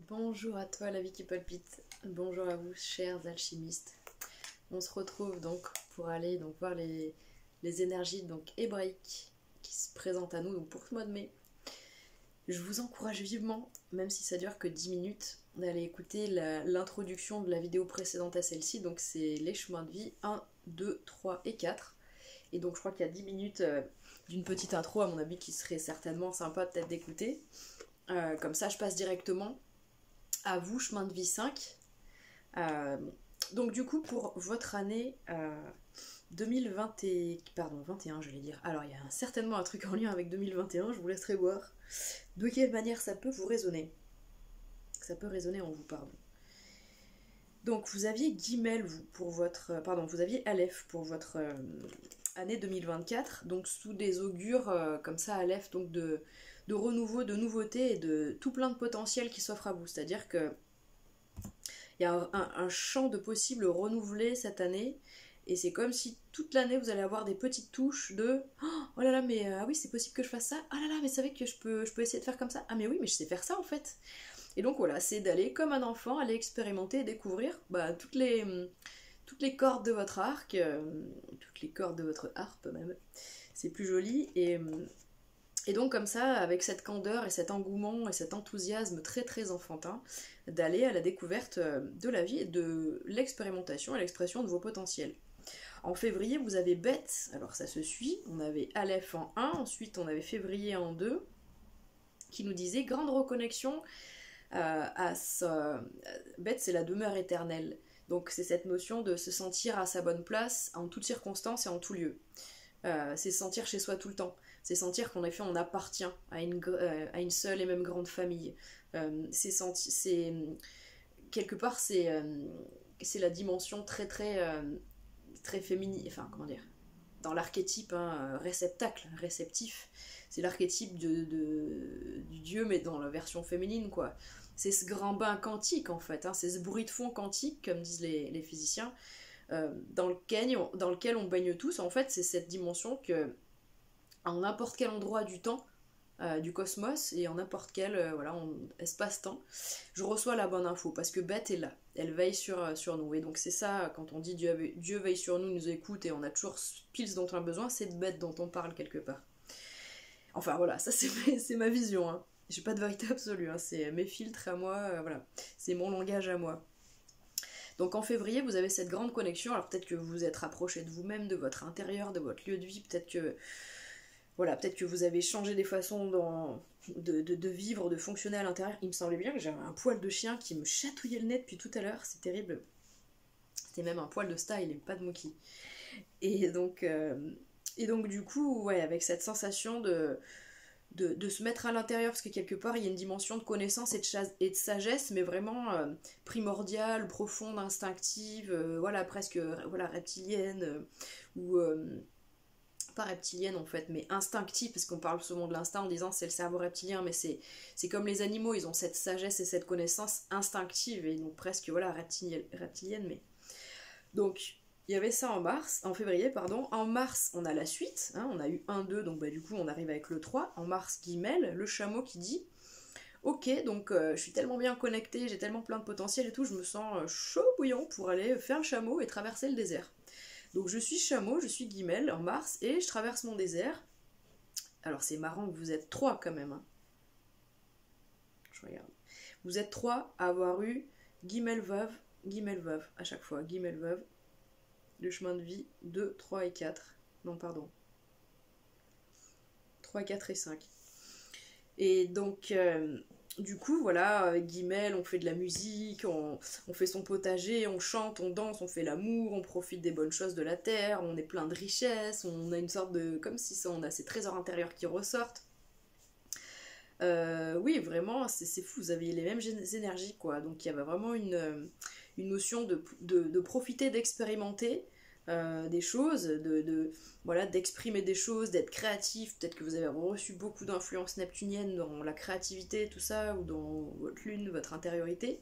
Bonjour à toi la vie qui palpite, bonjour à vous chers alchimistes. On se retrouve donc pour aller voir les énergies hébraïques qui se présentent à nous donc pour ce mois de mai. Je vous encourage vivement, même si ça dure que 10 minutes, d'aller écouter l'introduction de la vidéo précédente à celle-ci. Donc c'est les chemins de vie 1, 2, 3 et 4. Et donc je crois qu'il y a 10 minutes d'une petite intro à mon avis qui serait certainement sympa peut-être d'écouter. Comme ça je passe directement à vous, chemin de vie 5. Donc du coup pour votre année 21 je vais dire. Alors il y a certainement un truc en lien avec 2021, je vous laisserai voir de quelle manière ça peut vous résonner. Ça peut résonner en vous, pardon. Donc vous aviez Guimel vous aviez Aleph pour votre année 2024, donc sous des augures comme ça Aleph, donc de renouveau, de nouveauté et de tout plein de potentiel qui s'offre à vous. C'est-à-dire que il y a un champ de possibles renouvelé cette année, et c'est comme si toute l'année vous allez avoir des petites touches de oh là là, mais ah oui, c'est possible que je fasse ça, ah là là, mais c'est vrai que je peux essayer de faire comme ça, ah mais oui, mais je sais faire ça en fait. Et donc voilà, c'est d'aller comme un enfant, aller expérimenter et découvrir toutes les cordes de votre arc, toutes les cordes de votre harpe même, c'est plus joli. Et donc comme ça, avec cette candeur et cet engouement et cet enthousiasme très très enfantin, d'aller à la découverte de la vie et de l'expérimentation et l'expression de vos potentiels. En février, vous avez Beth, alors ça se suit, on avait Aleph en 1, ensuite on avait février en 2, qui nous disait grande reconnexion Beth, c'est la demeure éternelle. Donc c'est cette notion de se sentir à sa bonne place en toutes circonstances et en tout lieu. C'est se sentir chez soi tout le temps. C'est sentir qu'en effet on appartient à une seule et même grande famille. Quelque part c'est la dimension très féminine, enfin comment dire, dans l'archétype réceptacle, réceptif. C'est l'archétype du dieu mais dans la version féminine quoi. C'est ce grand bain quantique en fait, c'est ce bruit de fond quantique comme disent les physiciens. Dans lequel on baigne tous, en fait, c'est cette dimension que, en n'importe quel endroit du temps, du cosmos, et en n'importe quel espace-temps, je reçois la bonne info, parce que Beth est là, elle veille sur nous. Et donc c'est ça, quand on dit Dieu veille sur nous, nous écoute, et on a toujours pile ce dont on a besoin, c'est de Beth dont on parle quelque part. Enfin voilà, ça c'est ma vision, hein. J'ai pas de vérité absolue, hein. C'est mes filtres à moi, voilà, c'est mon langage à moi. Donc en février, vous avez cette grande connexion. Alors peut-être que vous vous êtes rapproché de vous-même, de votre intérieur, de votre lieu de vie. Peut-être que vous avez changé des façons de vivre, de fonctionner à l'intérieur. Il me semblait bien que j'avais un poil de chien qui me chatouillait le nez depuis tout à l'heure. C'est terrible. C'était même un poil de style et pas de Mookie. Et donc du coup, ouais, avec cette sensation de se mettre à l'intérieur, parce que quelque part il y a une dimension de connaissance et de sagesse, mais vraiment primordiale, profonde, instinctive, presque reptilienne, ou pas reptilienne en fait, mais instinctive, parce qu'on parle souvent de l'instinct en disant c'est le cerveau reptilien, mais c'est comme les animaux, ils ont cette sagesse et cette connaissance instinctive, et donc presque reptilienne, mais... Donc... Il y avait ça en février, pardon. En mars, on a la suite, on a eu 1, 2, donc du coup on arrive avec le 3. En mars, Guimel, le chameau qui dit « Ok, donc je suis tellement bien connectée, j'ai tellement plein de potentiel et tout, je me sens chaud bouillant pour aller faire le chameau et traverser le désert. » Donc je suis chameau, je suis Guimel en mars et je traverse mon désert. Alors c'est marrant que vous êtes 3 quand même. Je regarde. Vous êtes 3 à avoir eu Guimel veuve à chaque fois, Guimel veuve. Le chemin de vie 2, 3 et 4. Non, pardon. 3, 4 et 5. Et donc, du coup, voilà, avec Guimel, on fait de la musique, on fait son potager, on chante, on danse, on fait l'amour, on profite des bonnes choses de la terre, on est plein de richesses, on a une sorte de... comme si on a ces trésors intérieurs qui ressortent. Oui, vraiment, c'est fou, vous avez les mêmes énergies, quoi. Donc il y avait vraiment une notion de profiter, d'expérimenter des choses, d'exprimer des choses, d'être créatif. Peut-être que vous avez reçu beaucoup d'influences neptuniennes dans la créativité, tout ça, ou dans votre lune, votre intériorité.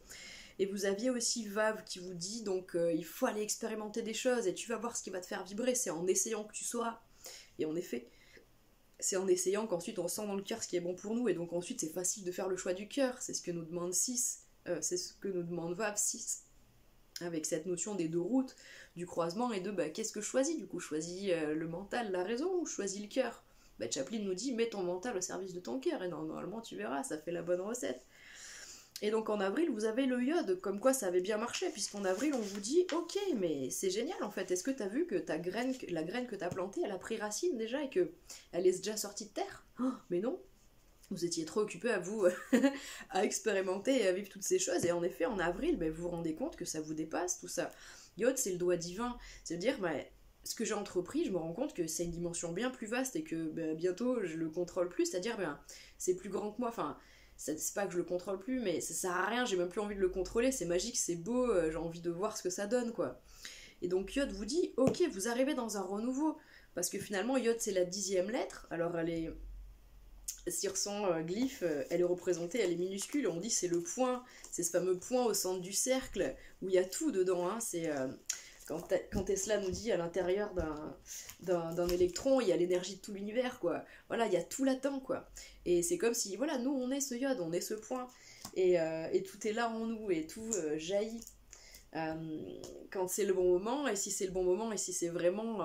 Et vous aviez aussi Vave qui vous dit, donc il faut aller expérimenter des choses, et tu vas voir ce qui va te faire vibrer, c'est en essayant que tu sauras. Et en effet... c'est en essayant qu'ensuite on sent dans le cœur ce qui est bon pour nous, et donc ensuite c'est facile de faire le choix du cœur, c'est ce que nous demande 6, c'est ce que nous demande Vav 6, avec cette notion des deux routes, du croisement, et de qu'est-ce que je choisis du coup? Je choisis le mental, la raison, ou je choisis le cœur? Chaplin nous dit mets ton mental au service de ton cœur, et normalement tu verras, ça fait la bonne recette. Et donc en avril, vous avez le iode, comme quoi ça avait bien marché, puisqu'en avril, on vous dit ok, mais c'est génial en fait, est-ce que t'as vu que la graine que t'as plantée, elle a pris racine déjà et que elle est déjà sortie de terre? Oh, mais non, vous étiez trop occupé à vous à expérimenter et à vivre toutes ces choses, et en effet, en avril, vous vous rendez compte que ça vous dépasse, tout ça. Iode, c'est le doigt divin, c'est-à-dire, ce que j'ai entrepris, je me rends compte que c'est une dimension bien plus vaste et que bientôt je le contrôle plus, c'est-à-dire c'est plus grand que moi, enfin c'est pas que je le contrôle plus, mais ça sert à rien, j'ai même plus envie de le contrôler, c'est magique, c'est beau, j'ai envie de voir ce que ça donne quoi. Et donc Yod vous dit ok, vous arrivez dans un renouveau, parce que finalement Yod c'est la 10e lettre, alors elle est sur son glyphe, elle est représentée, elle est minuscule, on dit c'est le point, c'est ce fameux point au centre du cercle où il y a tout dedans, hein, c'est quand Tesla nous dit à l'intérieur d'un électron, il y a l'énergie de tout l'univers, quoi. Voilà, il y a tout là-dedans, quoi. Et c'est comme si, voilà, nous, on est ce iode, on est ce point. Et tout est là en nous, et tout jaillit quand c'est le bon moment, et si c'est le bon moment, et si c'est vraiment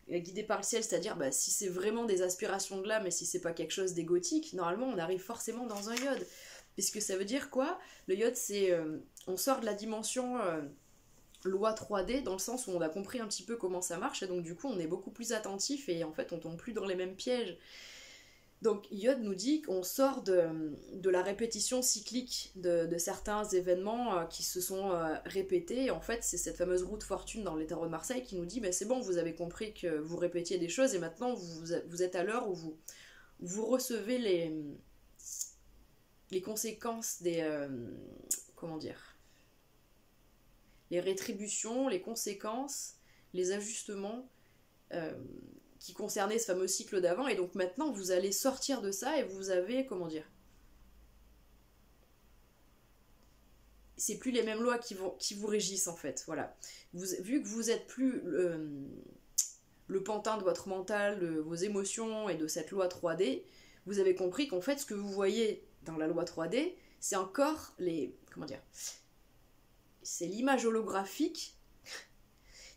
guidé par le ciel, c'est-à-dire si c'est vraiment des aspirations de l'âme, et si c'est pas quelque chose d'égotique, normalement, on arrive forcément dans un iode. Puisque ça veut dire quoi? Le iode, c'est... on sort de la dimension... loi 3D dans le sens où on a compris un petit peu comment ça marche et donc du coup on est beaucoup plus attentif et en fait on tombe plus dans les mêmes pièges. Donc Yod nous dit qu'on sort de la répétition cyclique de certains événements qui se sont répétés, et en fait c'est cette fameuse roue de fortune dans les tarots de Marseille qui nous dit c'est bon, vous avez compris que vous répétiez des choses et maintenant vous êtes à l'heure où vous recevez les conséquences des... comment dire, les rétributions, les conséquences, les ajustements qui concernaient ce fameux cycle d'avant, et donc maintenant vous allez sortir de ça et vous avez, comment dire, c'est plus les mêmes lois qui vous régissent en fait, voilà. Vu que vous êtes plus le pantin de votre mental, de vos émotions et de cette loi 3D, vous avez compris qu'en fait ce que vous voyez dans la loi 3D, c'est encore comment dire, c'est l'image holographique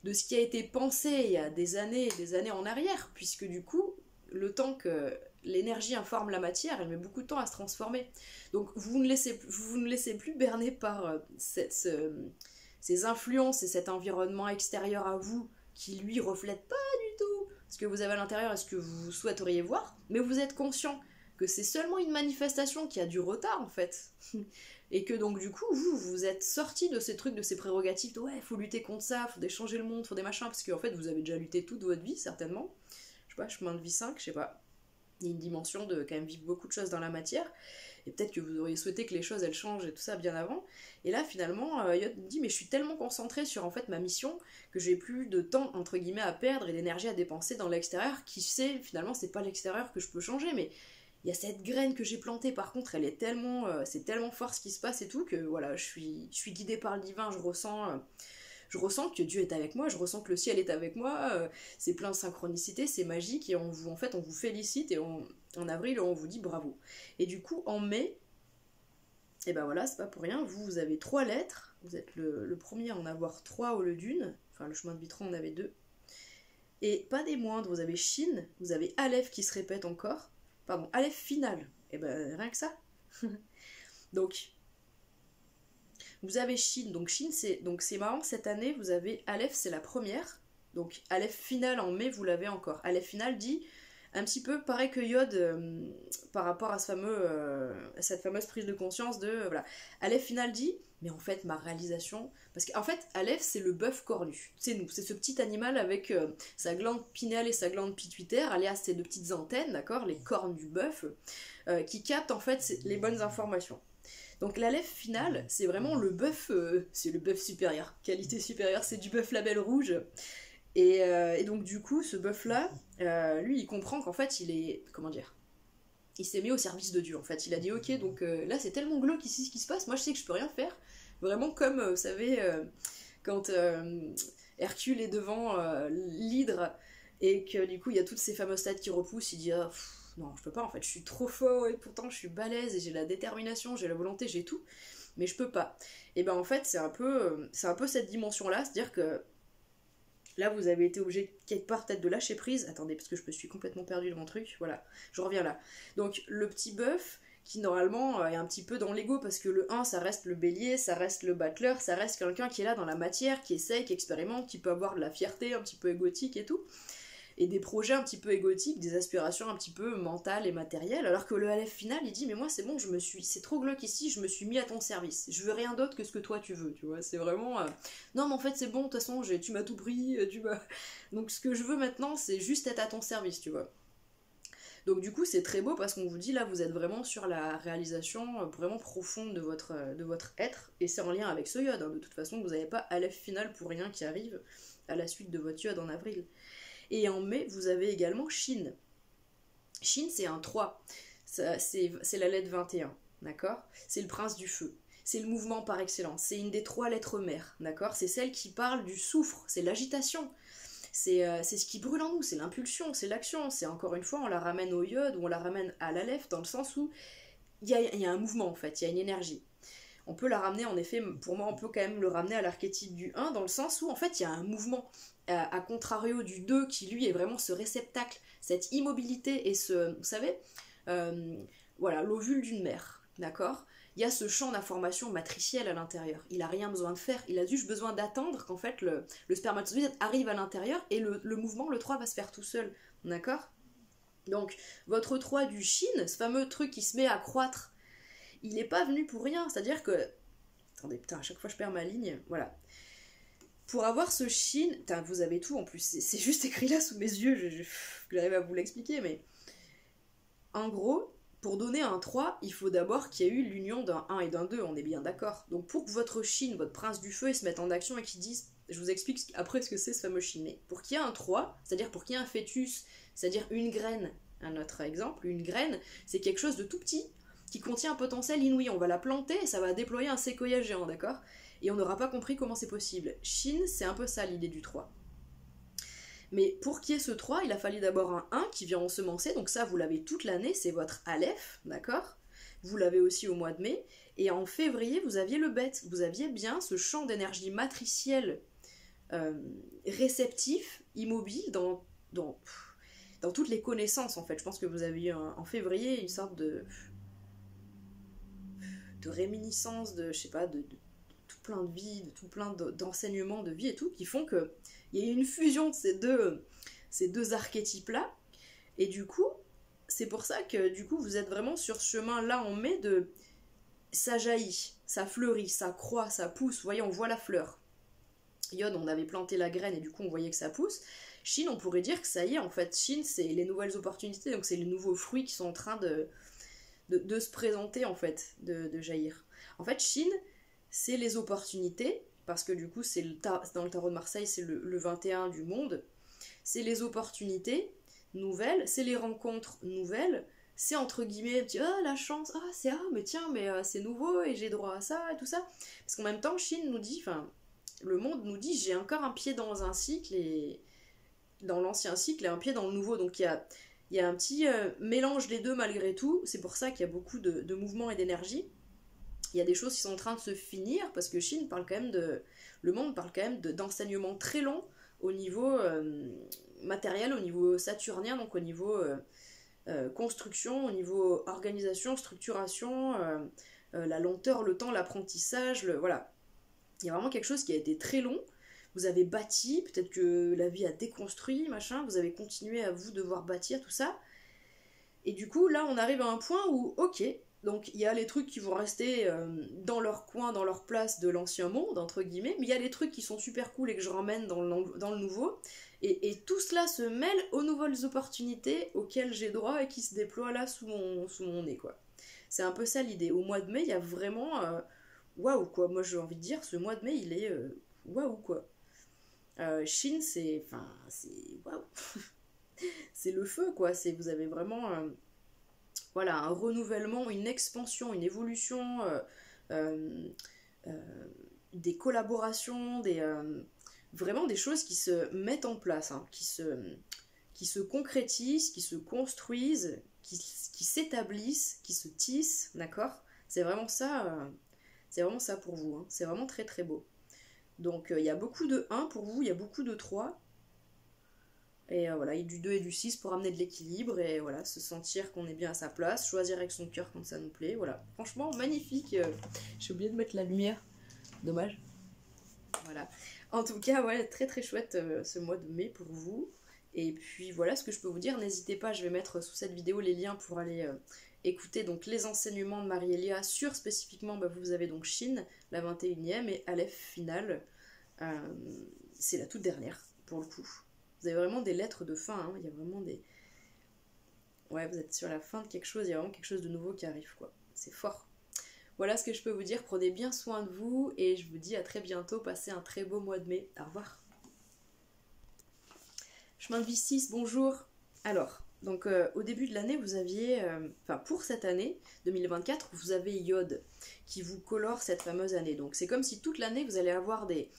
de ce qui a été pensé il y a des années et des années en arrière, puisque du coup, le temps que l'énergie informe la matière, elle met beaucoup de temps à se transformer. Donc vous ne laissez plus berner par ces influences et cet environnement extérieur à vous qui lui reflète pas du tout ce que vous avez à l'intérieur et ce que vous souhaiteriez voir, mais vous êtes conscient que c'est seulement une manifestation qui a du retard en fait. Et que donc du coup, vous êtes sorti de ces trucs, de ces prérogatives de ouais, faut lutter contre ça, faut changer le monde, faut des machins, parce qu'en fait, vous avez déjà lutté toute votre vie, certainement. Je sais pas, chemin de vie 5, je sais pas. Il y a une dimension de quand même vivre beaucoup de choses dans la matière, et peut-être que vous auriez souhaité que les choses, elles changent et tout ça bien avant. Et là, finalement, Yod me dit, mais je suis tellement concentrée sur en fait ma mission, que j'ai plus de temps, entre guillemets, à perdre et d'énergie à dépenser dans l'extérieur, qui sait, finalement, c'est pas l'extérieur que je peux changer, mais... il y a cette graine que j'ai plantée, par contre, elle est tellement, c'est tellement fort ce qui se passe et tout, que voilà, je suis guidée par le divin, je ressens que Dieu est avec moi, je ressens que le ciel est avec moi, c'est plein de synchronicité, c'est magique, et en fait, on vous félicite, et en avril, on vous dit bravo. Et du coup, en mai, et ben voilà, c'est pas pour rien, vous avez 3 lettres, vous êtes le premier à en avoir 3 au lieu d'une, enfin, le chemin de Vitron en avait 2, et pas des moindres, vous avez Shin, vous avez Aleph qui se répète encore, pardon, Aleph final, et ben rien que ça. Donc, vous avez Shin, donc Shin c'est marrant, cette année vous avez Aleph, c'est la première, donc Aleph final en mai vous l'avez encore. Aleph final dit un petit peu pareil que Yod par rapport à cette fameuse prise de conscience de voilà. Aleph final dit mais en fait ma réalisation, parce qu'en fait Aleph c'est le bœuf cornu, c'est nous, c'est ce petit animal avec sa glande pinéale et sa glande pituitaire, alias ces 2 petites antennes, d'accord, les cornes du bœuf, qui captent en fait les bonnes informations. Donc l'Aleph final, c'est vraiment le bœuf, c'est le bœuf supérieur, qualité supérieure, c'est du bœuf label rouge. Et donc du coup, ce bœuf-là, lui, il comprend qu'en fait, il est, comment dire, il s'est mis au service de Dieu, en fait. Il a dit, ok, donc là, c'est tellement glauque ici ce qui se passe, moi je sais que je peux rien faire. Vraiment comme, vous savez, quand Hercule est devant l'hydre, et que du coup, il y a toutes ces fameuses têtes qui repoussent, il dit, non, je peux pas en fait, je suis trop fort et pourtant je suis balèze et j'ai la détermination, j'ai la volonté, j'ai tout, mais je peux pas. Et ben en fait, c'est un peu cette dimension-là, c'est-à-dire que là, vous avez été obligé quelque part peut-être de lâcher prise. Attendez, parce que je me suis complètement perdue dans mon truc. Voilà, je reviens là. Donc, le petit bœuf, qui normalement est un petit peu dans l'ego, parce que le 1, ça reste le bélier, ça reste le battleur, ça reste quelqu'un qui est là dans la matière, qui essaye, qui expérimente, qui peut avoir de la fierté un petit peu égotique et tout. Et des projets un petit peu égotiques, des aspirations un petit peu mentales et matérielles, alors que le Aleph final, il dit mais moi c'est bon, c'est trop glauque ici, je me suis mis à ton service, je veux rien d'autre que ce que toi tu veux, tu vois, c'est vraiment, non mais en fait c'est bon, de toute façon, tu m'as tout pris, tu m'as... Donc ce que je veux maintenant, c'est juste être à ton service, tu vois. Donc du coup c'est très beau parce qu'on vous dit là, vous êtes vraiment sur la réalisation vraiment profonde de votre être, et c'est en lien avec ce yod, hein. De toute façon vous n'avez pas Aleph final pour rien qui arrive à la suite de votre yod en avril. Et en mai, vous avez également Shin. Shin, c'est un 3. C'est la lettre 21, d'accord? C'est le prince du feu. C'est le mouvement par excellence. C'est une des 3 lettres mères, d'accord? C'est celle qui parle du soufre, c'est l'agitation. C'est ce qui brûle en nous, c'est l'impulsion, c'est l'action. C'est encore une fois, on la ramène au yod ou on la ramène à l'aleph, dans le sens où il y a un mouvement en fait, il y a une énergie. On peut la ramener en effet, pour moi on peut quand même le ramener à l'archétype du 1 dans le sens où en fait il y a un mouvement, à contrario du 2 qui lui est vraiment ce réceptacle, cette immobilité et ce, vous savez, voilà, l'ovule d'une mère, d'accord? Il y a ce champ d'information matriciel à l'intérieur, il a rien besoin de faire, il a juste besozoïde d'attendre qu'en fait le spermatozoïde arrive à l'intérieur et le mouvement, le 3 va se faire tout seul, d'accord? Donc votre 3 du Shin, ce fameux truc qui se met à croître, il n'est pas venu pour rien, c'est-à-dire que... Attendez, putain, à chaque fois je perds ma ligne, voilà. Pour avoir ce Shin, putain, vous avez tout en plus, c'est juste écrit là sous mes yeux, j'arrive à vous l'expliquer, mais... En gros, pour donner un 3, il faut d'abord qu'il y ait eu l'union d'un 1 et d'un 2, on est bien d'accord. Donc pour que votre Shin, votre prince du feu, il se mette en action et qu'il dise... Je vous explique après ce que c'est ce fameux Shin, mais pour qu'il y ait un 3, c'est-à-dire pour qu'il y ait un fœtus, c'est-à-dire une graine, un autre exemple, une graine, c'est quelque chose de tout petit, qui contient un potentiel inouï. On va la planter et ça va déployer un séquoia géant, d'accord? Et on n'aura pas compris comment c'est possible. Shin, c'est un peu ça l'idée du 3. Mais pour qu'il y ait ce 3, il a fallu d'abord un 1 qui vient ensemencer, donc ça vous l'avez toute l'année, c'est votre Aleph, d'accord? Vous l'avez aussi au mois de mai, et en février vous aviez le Bet, vous aviez bien ce champ d'énergie matricielle réceptif, immobile, dans toutes les connaissances en fait. Je pense que vous aviez en février une sorte de réminiscence de, je sais pas, de tout plein de vie, de tout plein d'enseignements de vie et tout, qui font qu'il y a une fusion de ces deux archétypes-là, et du coup, c'est pour ça que du coup, vous êtes vraiment sur ce chemin-là en mai de... Ça jaillit, ça fleurit, ça croît, ça pousse, vous voyez, on voit la fleur. Yod, on avait planté la graine et du coup, on voyait que ça pousse. Shin, on pourrait dire que ça y est, en fait, Shin, c'est les nouvelles opportunités, donc c'est les nouveaux fruits qui sont en train de se présenter en fait, de jaillir. En fait, Shin, c'est les opportunités, parce que du coup, dans le tarot de Marseille, c'est le 21 du monde, c'est les opportunités nouvelles, c'est les rencontres nouvelles, c'est entre guillemets, un petit, ah la chance, mais tiens, mais c'est nouveau et j'ai droit à ça et tout ça. Parce qu'en même temps, Shin nous dit, enfin, le monde nous dit, j'ai encore un pied dans un cycle et dans l'ancien cycle et un pied dans le nouveau, donc il y a un petit mélange des deux malgré tout. C'est pour ça qu'il y a beaucoup de mouvement et d'énergie. Il y a des choses qui sont en train de se finir, parce que Shin parle quand même le monde parle quand même d'enseignements très longs au niveau matériel, au niveau saturnien, donc au niveau construction, au niveau organisation, structuration, la lenteur, le temps, l'apprentissage, voilà. Il y a vraiment quelque chose qui a été très long. Vous avez bâti, peut-être que la vie a déconstruit, machin, vous avez continué à vous devoir bâtir, tout ça. Et du coup, là, on arrive à un point où, ok, donc il y a les trucs qui vont rester dans leur coin, dans leur place de l'ancien monde, entre guillemets, mais il y a les trucs qui sont super cool et que je ramène dans le nouveau. Et tout cela se mêle aux nouvelles opportunités auxquelles j'ai droit et qui se déploient là sous mon nez, quoi. C'est un peu ça l'idée. Au mois de mai, il y a vraiment... waouh, quoi. Moi, j'ai envie de dire, ce mois de mai, il est... waouh, quoi. Shin, c'est... Enfin, c'est... Waouh. C'est le feu, quoi. Vous avez vraiment... voilà, un renouvellement, une expansion, une évolution, des collaborations, vraiment des choses qui se mettent en place, hein, qui se concrétisent, qui se construisent, qui s'établissent, qui se tissent, d'accord? C'est vraiment ça pour vous, hein. C'est vraiment très très beau. Donc il y a beaucoup de 1 pour vous, il y a beaucoup de 3. Et voilà, il y a du 2 et du 6 pour amener de l'équilibre et voilà, se sentir qu'on est bien à sa place, choisir avec son cœur quand ça nous plaît, voilà. Franchement, magnifique. J'ai oublié de mettre la lumière, dommage. Voilà. En tout cas, ouais, très très chouette ce mois de mai pour vous. Et puis voilà ce que je peux vous dire, n'hésitez pas, je vais mettre sous cette vidéo les liens pour aller écouter donc les enseignements de Marie-Elia sur spécifiquement, bah, vous avez donc Shin, la 21e, et Aleph finale, c'est la toute dernière pour le coup. Vous avez vraiment des lettres de fin, hein. Il y a vraiment des... Ouais, vous êtes sur la fin de quelque chose, il y a vraiment quelque chose de nouveau qui arrive, quoi. C'est fort. Voilà ce que je peux vous dire, prenez bien soin de vous, et je vous dis à très bientôt, passez un très beau mois de mai. Au revoir. Chemin de vie 6, bonjour. Alors, donc au début de l'année, vous aviez... Enfin, pour cette année, 2024, vous avez Yod, qui vous colore cette fameuse année. Donc c'est comme si toute l'année, vous allez avoir des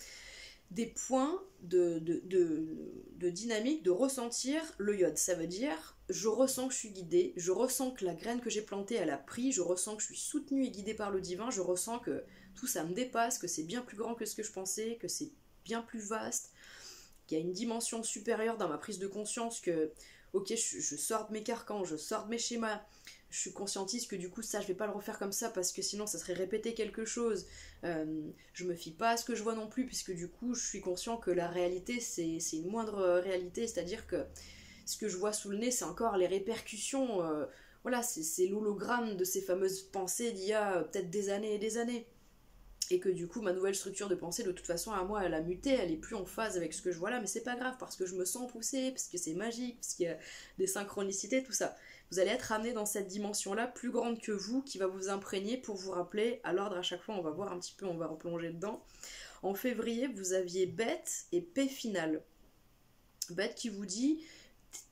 points de dynamique, de ressentir le Yod. Ça veut dire, je ressens que je suis guidée, je ressens que la graine que j'ai plantée, elle a pris, je ressens que je suis soutenue et guidée par le divin, je ressens que tout ça me dépasse, que c'est bien plus grand que ce que je pensais, que c'est bien plus vaste, qu'il y a une dimension supérieure dans ma prise de conscience, que, ok, je sors de mes carcans, je sors de mes schémas, je suis conscientiste que du coup ça je vais pas le refaire comme ça parce que sinon ça serait répéter quelque chose, je me fie pas à ce que je vois non plus puisque du coup je suis conscient que la réalité c'est une moindre réalité, c'est à dire que ce que je vois sous le nez c'est encore les répercussions, voilà, c'est l'hologramme de ces fameuses pensées d'il y a peut-être des années et des années, et que du coup ma nouvelle structure de pensée de toute façon à moi elle a muté, elle est plus en phase avec ce que je vois là, mais c'est pas grave parce que je me sens poussée, parce que c'est magique, parce qu'il y a des synchronicités, tout ça. Vous allez être amené dans cette dimension-là, plus grande que vous, qui va vous imprégner pour vous rappeler à l'ordre à chaque fois, on va voir un petit peu, on va replonger dedans. En février, vous aviez Bête et Paix finale. Bête qui vous dit,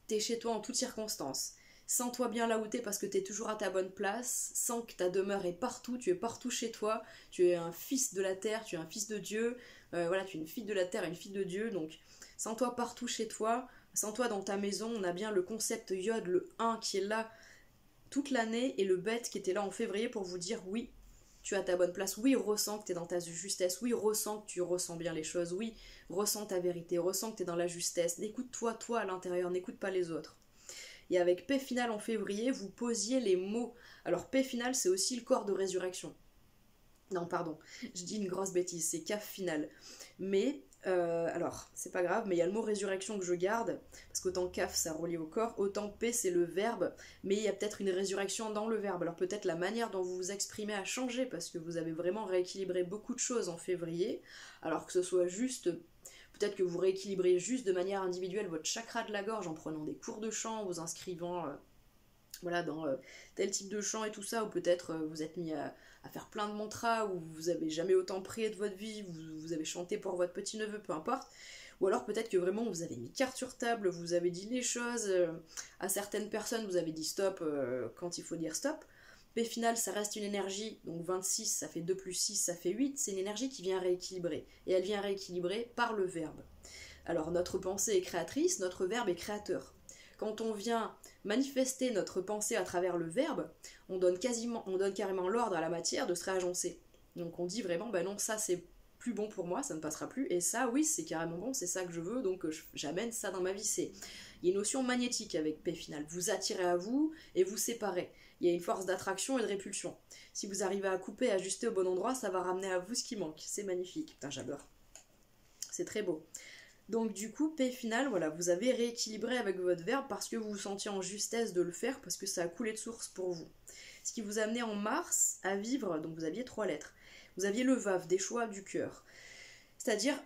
t'es chez toi en toutes circonstances. Sens-toi bien là où t'es parce que t'es toujours à ta bonne place, sens que ta demeure est partout, tu es partout chez toi, tu es un fils de la terre, tu es un fils de Dieu, voilà, tu es une fille de la terre, une fille de Dieu, donc sens-toi partout chez toi, sens-toi dans ta maison, on a bien le concept Yod, le 1 qui est là toute l'année, et le bête qui était là en février pour vous dire oui, tu as ta bonne place, oui, ressens que tu es dans ta justesse, oui, ressens que tu ressens bien les choses, oui, ressens ta vérité, ressens que tu es dans la justesse, écoute-toi, toi à l'intérieur, n'écoute pas les autres. Et avec paix finale en février, vous posiez les mots. Alors paix finale, c'est aussi le corps de résurrection. Non, pardon, je dis une grosse bêtise, c'est CAF finale. Mais, alors, c'est pas grave, mais il y a le mot résurrection que je garde, parce qu'autant CAF, ça relie au corps, autant paix, c'est le verbe, mais il y a peut-être une résurrection dans le verbe. Alors peut-être la manière dont vous vous exprimez a changé, parce que vous avez vraiment rééquilibré beaucoup de choses en février, alors que ce soit juste... Peut-être que vous rééquilibrez juste de manière individuelle votre chakra de la gorge en prenant des cours de chant, vous inscrivant voilà, dans tel type de chant et tout ça, ou peut-être vous êtes mis à faire plein de mantras, ou vous avez jamais autant prié de votre vie, vous avez chanté pour votre petit-neveu, peu importe. Ou alors peut-être que vraiment vous avez mis carte sur table, vous avez dit les choses, à certaines personnes vous avez dit stop quand il faut dire stop. P final, ça reste une énergie, donc 26, ça fait 2 plus 6, ça fait 8, c'est une énergie qui vient rééquilibrer. Et elle vient rééquilibrer par le verbe. Alors notre pensée est créatrice, notre verbe est créateur. Quand on vient manifester notre pensée à travers le verbe, on donne carrément l'ordre à la matière de se réagencer. Donc on dit vraiment, ben non, ça c'est plus bon pour moi, ça ne passera plus, et ça, oui, c'est carrément bon, c'est ça que je veux, donc j'amène ça dans ma vie. Il y a une notion magnétique avec P final, vous attirez à vous et vous séparez. Il y a une force d'attraction et de répulsion. Si vous arrivez à couper, à ajuster au bon endroit, ça va ramener à vous ce qui manque. C'est magnifique. Putain, j'adore. C'est très beau. Donc du coup, P final, voilà, vous avez rééquilibré avec votre verbe parce que vous vous sentiez en justesse de le faire, parce que ça a coulé de source pour vous. Ce qui vous a amené en mars à vivre, donc vous aviez 3 lettres. Vous aviez le VAV, des choix du cœur. C'est-à-dire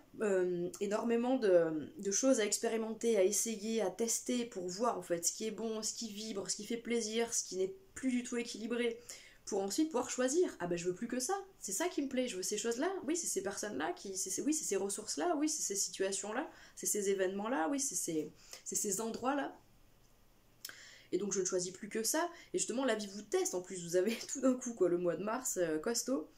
énormément de choses à expérimenter, à essayer, à tester pour voir en fait ce qui est bon, ce qui vibre, ce qui fait plaisir, ce qui n'est plus du tout équilibré, pour ensuite pouvoir choisir. Ah ben je veux plus que ça, c'est ça qui me plaît, je veux ces choses-là, oui c'est ces personnes-là, oui c'est ces ressources-là, oui c'est ces situations-là, c'est ces événements-là, oui c'est ces endroits-là. Et donc je ne choisis plus que ça, et justement la vie vous teste, en plus vous avez tout d'un coup quoi, le mois de mars, costaud.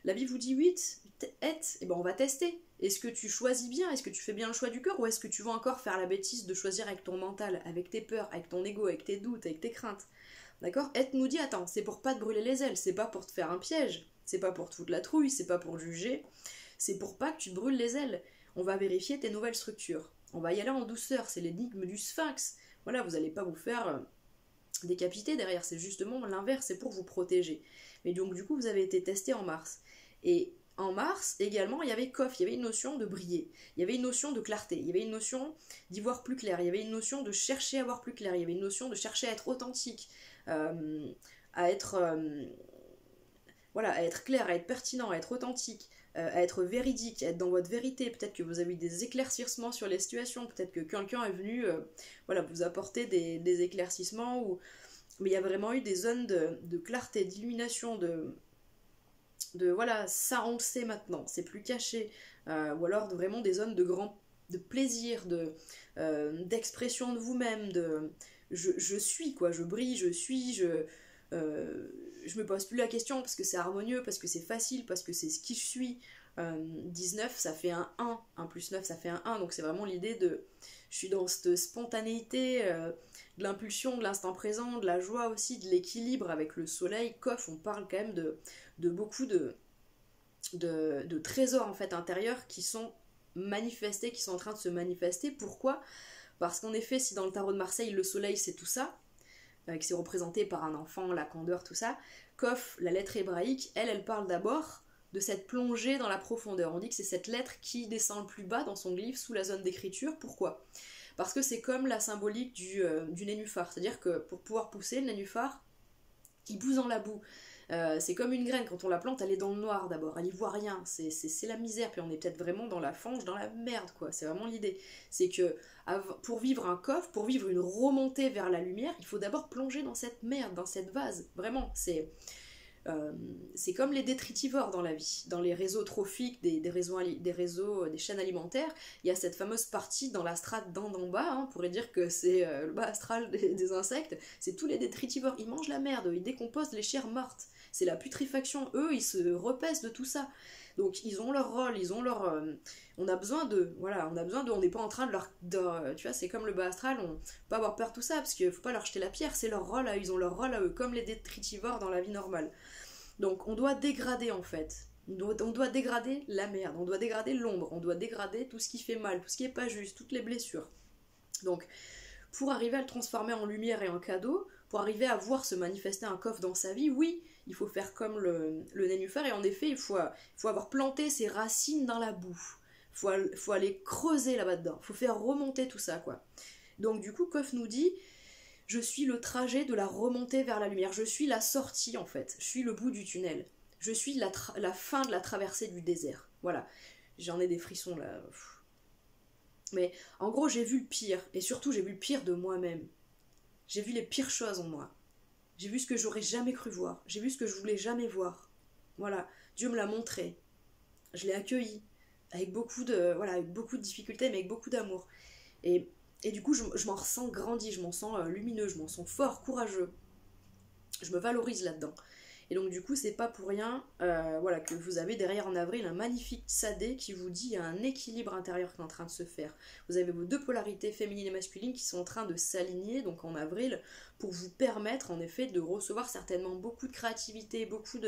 La vie vous dit 8, et ben on va tester. Est-ce que tu choisis bien? Est-ce que tu fais bien le choix du cœur? Ou est-ce que tu vas encore faire la bêtise de choisir avec ton mental, avec tes peurs, avec ton ego, avec tes doutes, avec tes craintes? D'accord? Et nous dit, attends, c'est pour pas te brûler les ailes, c'est pas pour te faire un piège, c'est pas pour te foutre la trouille, c'est pas pour juger, c'est pour pas que tu te brûles les ailes. On va vérifier tes nouvelles structures. On va y aller en douceur, c'est l'énigme du sphinx. Voilà, vous allez pas vous faire décapiter derrière, c'est justement l'inverse, c'est pour vous protéger. Mais donc du coup, vous avez été testé en mars. Et en mars, également, il y avait Kof, il y avait une notion de briller, il y avait une notion de clarté, il y avait une notion d'y voir plus clair, il y avait une notion de chercher à voir plus clair, il y avait une notion de chercher à être authentique, à être voilà, à être clair, à être pertinent, à être authentique, à être véridique, à être dans votre vérité. Peut-être que vous avez eu des éclaircissements sur les situations, peut-être que quelqu'un est venu voilà, vous apporter des éclaircissements, mais il y a vraiment eu des zones de clarté, d'illumination, voilà, ça on le sait maintenant, c'est plus caché, ou alors vraiment des zones de plaisir, d'expression de vous-même, je suis quoi, je brille, je me pose plus la question parce que c'est harmonieux, parce que c'est facile, parce que c'est ce qui je suis. 19 ça fait un 1 plus 9 ça fait un 1, donc c'est vraiment l'idée de je suis dans cette spontanéité, de l'impulsion, de l'instant présent, de la joie aussi, de l'équilibre avec le soleil. Kof, on parle quand même de beaucoup de trésors en fait intérieurs qui sont manifestés, qui sont en train de se manifester. Pourquoi? Parce qu'en effet, si dans le tarot de Marseille le soleil c'est tout ça, qui c'est représenté par un enfant, la candeur, tout ça, Kof, la lettre hébraïque, elle parle d'abord de cette plongée dans la profondeur. On dit que c'est cette lettre qui descend le plus bas dans son glyphe, sous la zone d'écriture. Pourquoi? Parce que c'est comme la symbolique du nénuphar, c'est-à-dire que pour pouvoir pousser, le nénuphar, il pousse dans la boue. C'est comme une graine, quand on la plante, elle est dans le noir d'abord, elle y voit rien, c'est la misère, puis on est peut-être vraiment dans la fange, dans la merde, quoi. C'est vraiment l'idée. C'est que pour vivre un coffre, pour vivre une remontée vers la lumière, il faut d'abord plonger dans cette merde, dans cette vase. Vraiment, c'est comme les détritivores dans la vie. Dans les réseaux trophiques, des chaînes alimentaires, il y a cette fameuse partie dans la strate d'en bas, hein, on pourrait dire que c'est le bas astral des insectes, c'est tous les détritivores, ils mangent la merde, ils décomposent les chairs mortes. C'est la putréfaction, eux, ils se repaissent de tout ça. Donc ils ont leur rôle, ils ont leur... on a besoin d'eux, voilà, on a besoin d'eux, on n'est pas en train tu vois, c'est comme le bas astral, on peut pas avoir peur de tout ça, parce qu'il faut pas leur jeter la pierre, c'est leur rôle à eux, ils ont leur rôle à eux, comme les détritivores dans la vie normale. Donc on doit dégrader en fait. On doit dégrader la merde, on doit dégrader l'ombre, on doit dégrader tout ce qui fait mal, tout ce qui est pas juste, toutes les blessures. Donc pour arriver à le transformer en lumière et en cadeau, pour arriver à voir se manifester un coffre dans sa vie, oui, il faut faire comme le nénuphar, et en effet, il faut avoir planté ses racines dans la boue. Faut aller creuser là-bas dedans, faut faire remonter tout ça, quoi. Donc du coup, Kof nous dit, je suis le trajet de la remontée vers la lumière, je suis la sortie en fait, je suis le bout du tunnel, je suis la fin de la traversée du désert. Voilà, j'en ai des frissons là. Mais en gros, j'ai vu le pire, et surtout j'ai vu le pire de moi-même. J'ai vu les pires choses en moi. J'ai vu ce que j'aurais jamais cru voir. J'ai vu ce que je voulais jamais voir. Voilà, Dieu me l'a montré. Je l'ai accueilli avec beaucoup de difficultés, mais avec beaucoup d'amour. Et du coup, je m'en ressens grandi, je m'en sens lumineux, je m'en sens fort, courageux. Je me valorise là-dedans. Et donc du coup, c'est pas pour rien que vous avez derrière en avril un magnifique sadé qui vous dit qu'il y a un équilibre intérieur qui est en train de se faire. Vous avez vos deux polarités féminines et masculines qui sont en train de s'aligner, donc en avril, pour vous permettre en effet de recevoir certainement beaucoup de créativité, beaucoup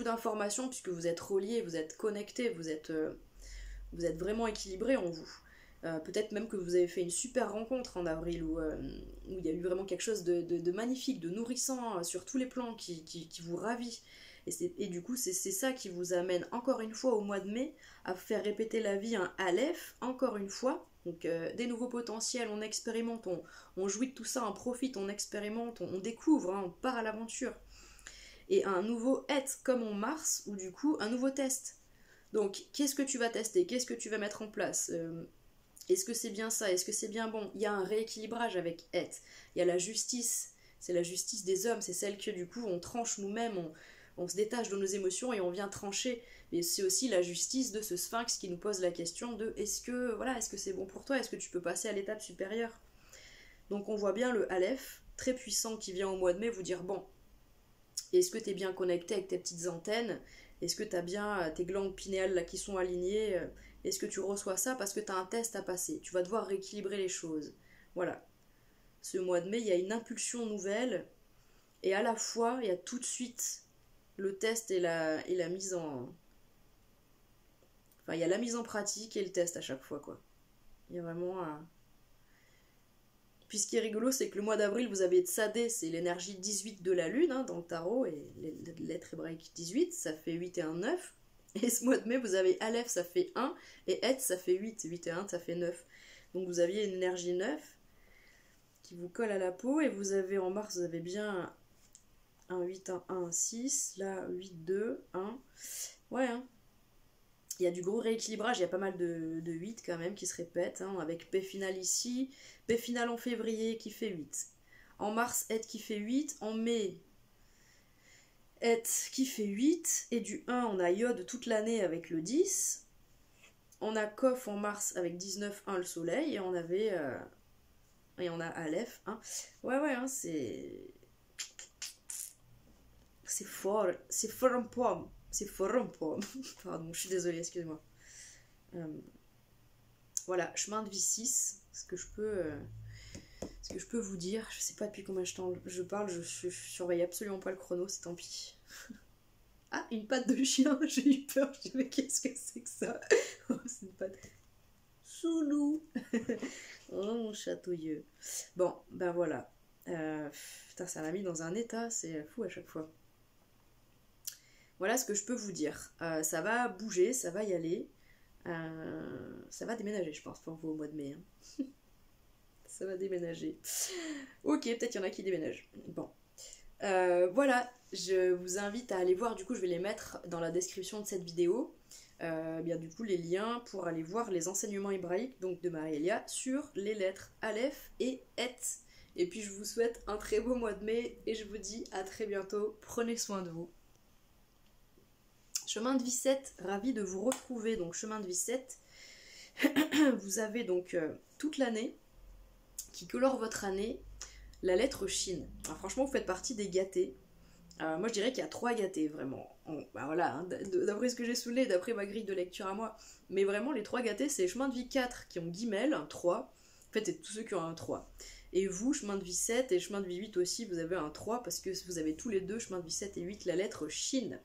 d'informations, puisque vous êtes reliés, vous êtes connectés, vous êtes vraiment équilibrés en vous. Peut-être même que vous avez fait une super rencontre en avril où il y a eu vraiment quelque chose de magnifique, de nourrissant sur tous les plans qui vous ravit. Et du coup, c'est ça qui vous amène encore une fois au mois de mai à faire répéter la vie un Aleph, encore une fois. Donc des nouveaux potentiels, on expérimente, on jouit de tout ça, on profite, on expérimente, on découvre, hein, on part à l'aventure. Et un nouveau être comme en mars, ou du coup un nouveau test. Donc qu'est-ce que tu vas tester? Qu'est-ce que tu vas mettre en place? Est-ce que c'est bien ça? Est-ce que c'est bien bon? Il y a un rééquilibrage avec Et. Il y a la justice. C'est la justice des hommes. C'est celle que du coup on tranche nous-mêmes. On se détache de nos émotions et on vient trancher. Mais c'est aussi la justice de ce sphinx qui nous pose la question de est-ce que c'est bon pour toi? Est-ce que tu peux passer à l'étape supérieure? Donc on voit bien le Aleph, très puissant, qui vient au mois de mai vous dire bon, est-ce que tu es bien connecté avec tes petites antennes? Est-ce que tu as bien tes glandes pinéales là, qui sont alignées? Est-ce que tu reçois ça parce que tu as un test à passer? Tu vas devoir rééquilibrer les choses. Voilà. ce mois de mai, il y a une impulsion nouvelle, et à la fois, il y a tout de suite le test et la mise en... Enfin, il y a la mise en pratique et le test à chaque fois, quoi. Il y a vraiment un... Puis ce qui est rigolo, c'est que le mois d'avril, vous avez Tsadé, c'est l'énergie 18 de la lune, hein, dans le tarot, et les lettres hébraïques 18, ça fait 8 et 1, 9. Et ce mois de mai, vous avez Aleph, ça fait 1, et Et, ça fait 8. 8 et 1, ça fait 9. Donc vous aviez une énergie 9 qui vous colle à la peau, et vous avez en mars, vous avez bien un 8, un 1, un 6, là 8, 2, 1. Ouais, hein. Il y a du gros rééquilibrage, il y a pas mal de 8 quand même qui se répètent, hein, avec P final ici, P final en février qui fait 8. En mars, Et qui fait 8. En mai, Et qui fait 8. Et du 1, on a Yod toute l'année avec le 10. On a Kof en mars avec 19, 1 le soleil. Et on avait... et on a Aleph. Hein. Ouais, hein, c'est... C'est fort. C'est fort en pomme. C'est fort en pomme. Pardon, je suis désolée, excusez-moi. Voilà, chemin de vie 6. Ce que je peux vous dire, je sais pas depuis combien de temps je parle, je surveille absolument pas le chrono, c'est tant pis. Ah, une patte de chien, j'ai eu peur, je dis mais qu'est-ce que c'est que ça? Oh, c'est une patte. Soulou. Oh mon chatouilleux. Bon, ben voilà. Putain, ça m'a mis dans un état, c'est fou à chaque fois. Voilà ce que je peux vous dire. Ça va bouger, ça va y aller. Ça va déménager, je pense, pour vous au mois de mai. Hein. Ça va déménager. Ok, peut-être qu'il y en a qui déménagent. Bon. Voilà, je vous invite à aller voir, du coup je vais les mettre dans la description de cette vidéo, bien du coup les liens pour aller voir les enseignements hébraïques donc de Marie-Elia sur les lettres Aleph et Et. Et puis je vous souhaite un très beau mois de mai et je vous dis à très bientôt, prenez soin de vous. Chemin de vie 7, ravi de vous retrouver, donc chemin de vie 7, vous avez donc toute l'année qui colore votre année, la lettre Shin. Alors franchement, vous faites partie des gâtés. Moi, je dirais qu'il y a 3 gâtés, vraiment. Bah voilà, hein, d'après ce que j'ai soulevé, d'après ma grille de lecture à moi. Mais vraiment, les 3 gâtés, c'est chemin de vie 4 qui ont guimel, un 3. En fait, c'est tous ceux qui ont un 3. Et vous, chemin de vie 7 et chemin de vie 8 aussi, vous avez un 3 parce que vous avez tous les deux, chemin de vie 7 et 8, la lettre Shin.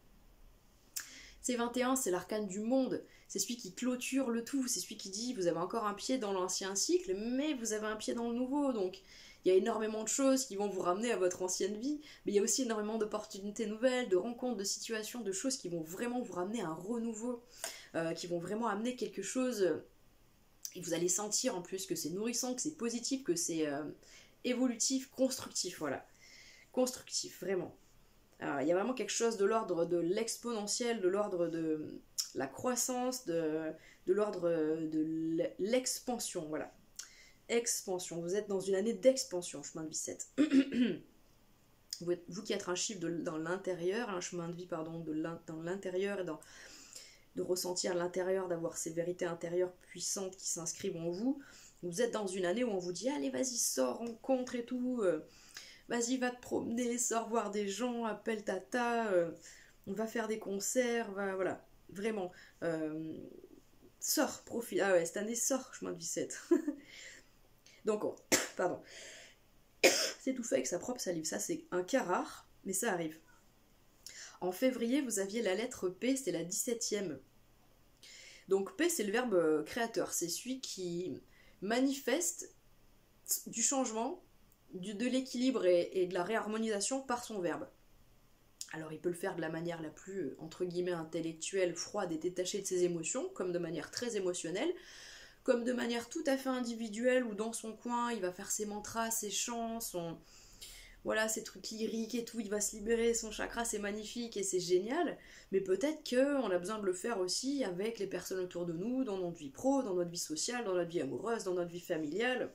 C'est 21, c'est l'arcane du monde. C'est celui qui clôture le tout. C'est celui qui dit, vous avez encore un pied dans l'ancien cycle, mais vous avez un pied dans le nouveau. Donc, il y a énormément de choses qui vont vous ramener à votre ancienne vie, mais il y a aussi énormément d'opportunités nouvelles, de rencontres, de situations, de choses qui vont vraiment vous ramener à un renouveau, qui vont vraiment amener quelque chose, et vous allez sentir en plus que c'est nourrissant, que c'est positif, que c'est évolutif, constructif, voilà. Constructif, vraiment. Il y a vraiment quelque chose de l'ordre de l'exponentiel, de l'ordre de la croissance, de l'ordre de l'expansion, voilà. Expansion, vous êtes dans une année d'expansion, chemin de vie 7. Vous qui êtes un chiffre dans l'intérieur, un chemin de vie, pardon, dans l'intérieur et de ressentir l'intérieur, d'avoir ces vérités intérieures puissantes qui s'inscrivent en vous. Vous êtes dans une année où on vous dit, allez, vas-y, sors, rencontre et tout, vas-y, va te promener, sors voir des gens, appelle tata, on va faire des concerts, voilà, vraiment. Sors, profite. Ah ouais, cette année, sors, chemin de vie 7. Donc, pardon. C'est tout fait avec sa propre salive. Ça, c'est un cas rare, mais ça arrive. En février, vous aviez la lettre P, c'est la 17e. Donc, P, c'est le verbe créateur. C'est celui qui manifeste du changement, de l'équilibre et de la réharmonisation par son verbe. Alors, il peut le faire de la manière la plus, entre guillemets, intellectuelle, froide et détachée de ses émotions, comme de manière très émotionnelle, comme de manière tout à fait individuelle, où dans son coin, il va faire ses mantras, ses chants, voilà, ses trucs lyriques et tout, il va se libérer, son chakra, c'est magnifique et c'est génial, mais peut-être qu'on a besoin de le faire aussi avec les personnes autour de nous, dans notre vie pro, dans notre vie sociale, dans notre vie amoureuse, dans notre vie familiale,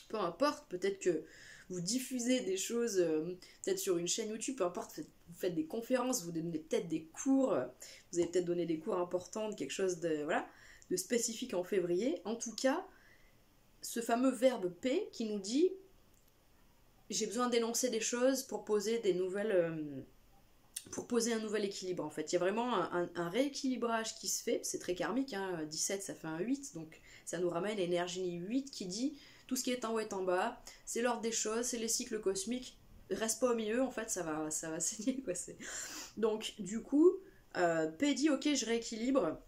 peu importe, peut-être que vous diffusez des choses, peut-être sur une chaîne YouTube, peu importe, vous faites des conférences, vous donnez peut-être des cours, vous avez peut-être donné des cours importants, quelque chose de, voilà, de spécifique en février. En tout cas, ce fameux verbe P qui nous dit j'ai besoin d'énoncer des choses pour poser des nouvelles, pour poser un nouvel équilibre en fait. Il y a vraiment un rééquilibrage qui se fait, c'est très karmique, hein, 17 ça fait un 8, donc ça nous ramène l'énergie 8 qui dit tout ce qui est en haut est en bas, c'est l'ordre des choses, c'est les cycles cosmiques, reste pas au milieu, en fait, ça va saigner, quoi. Donc, du coup, P dit, ok, je rééquilibre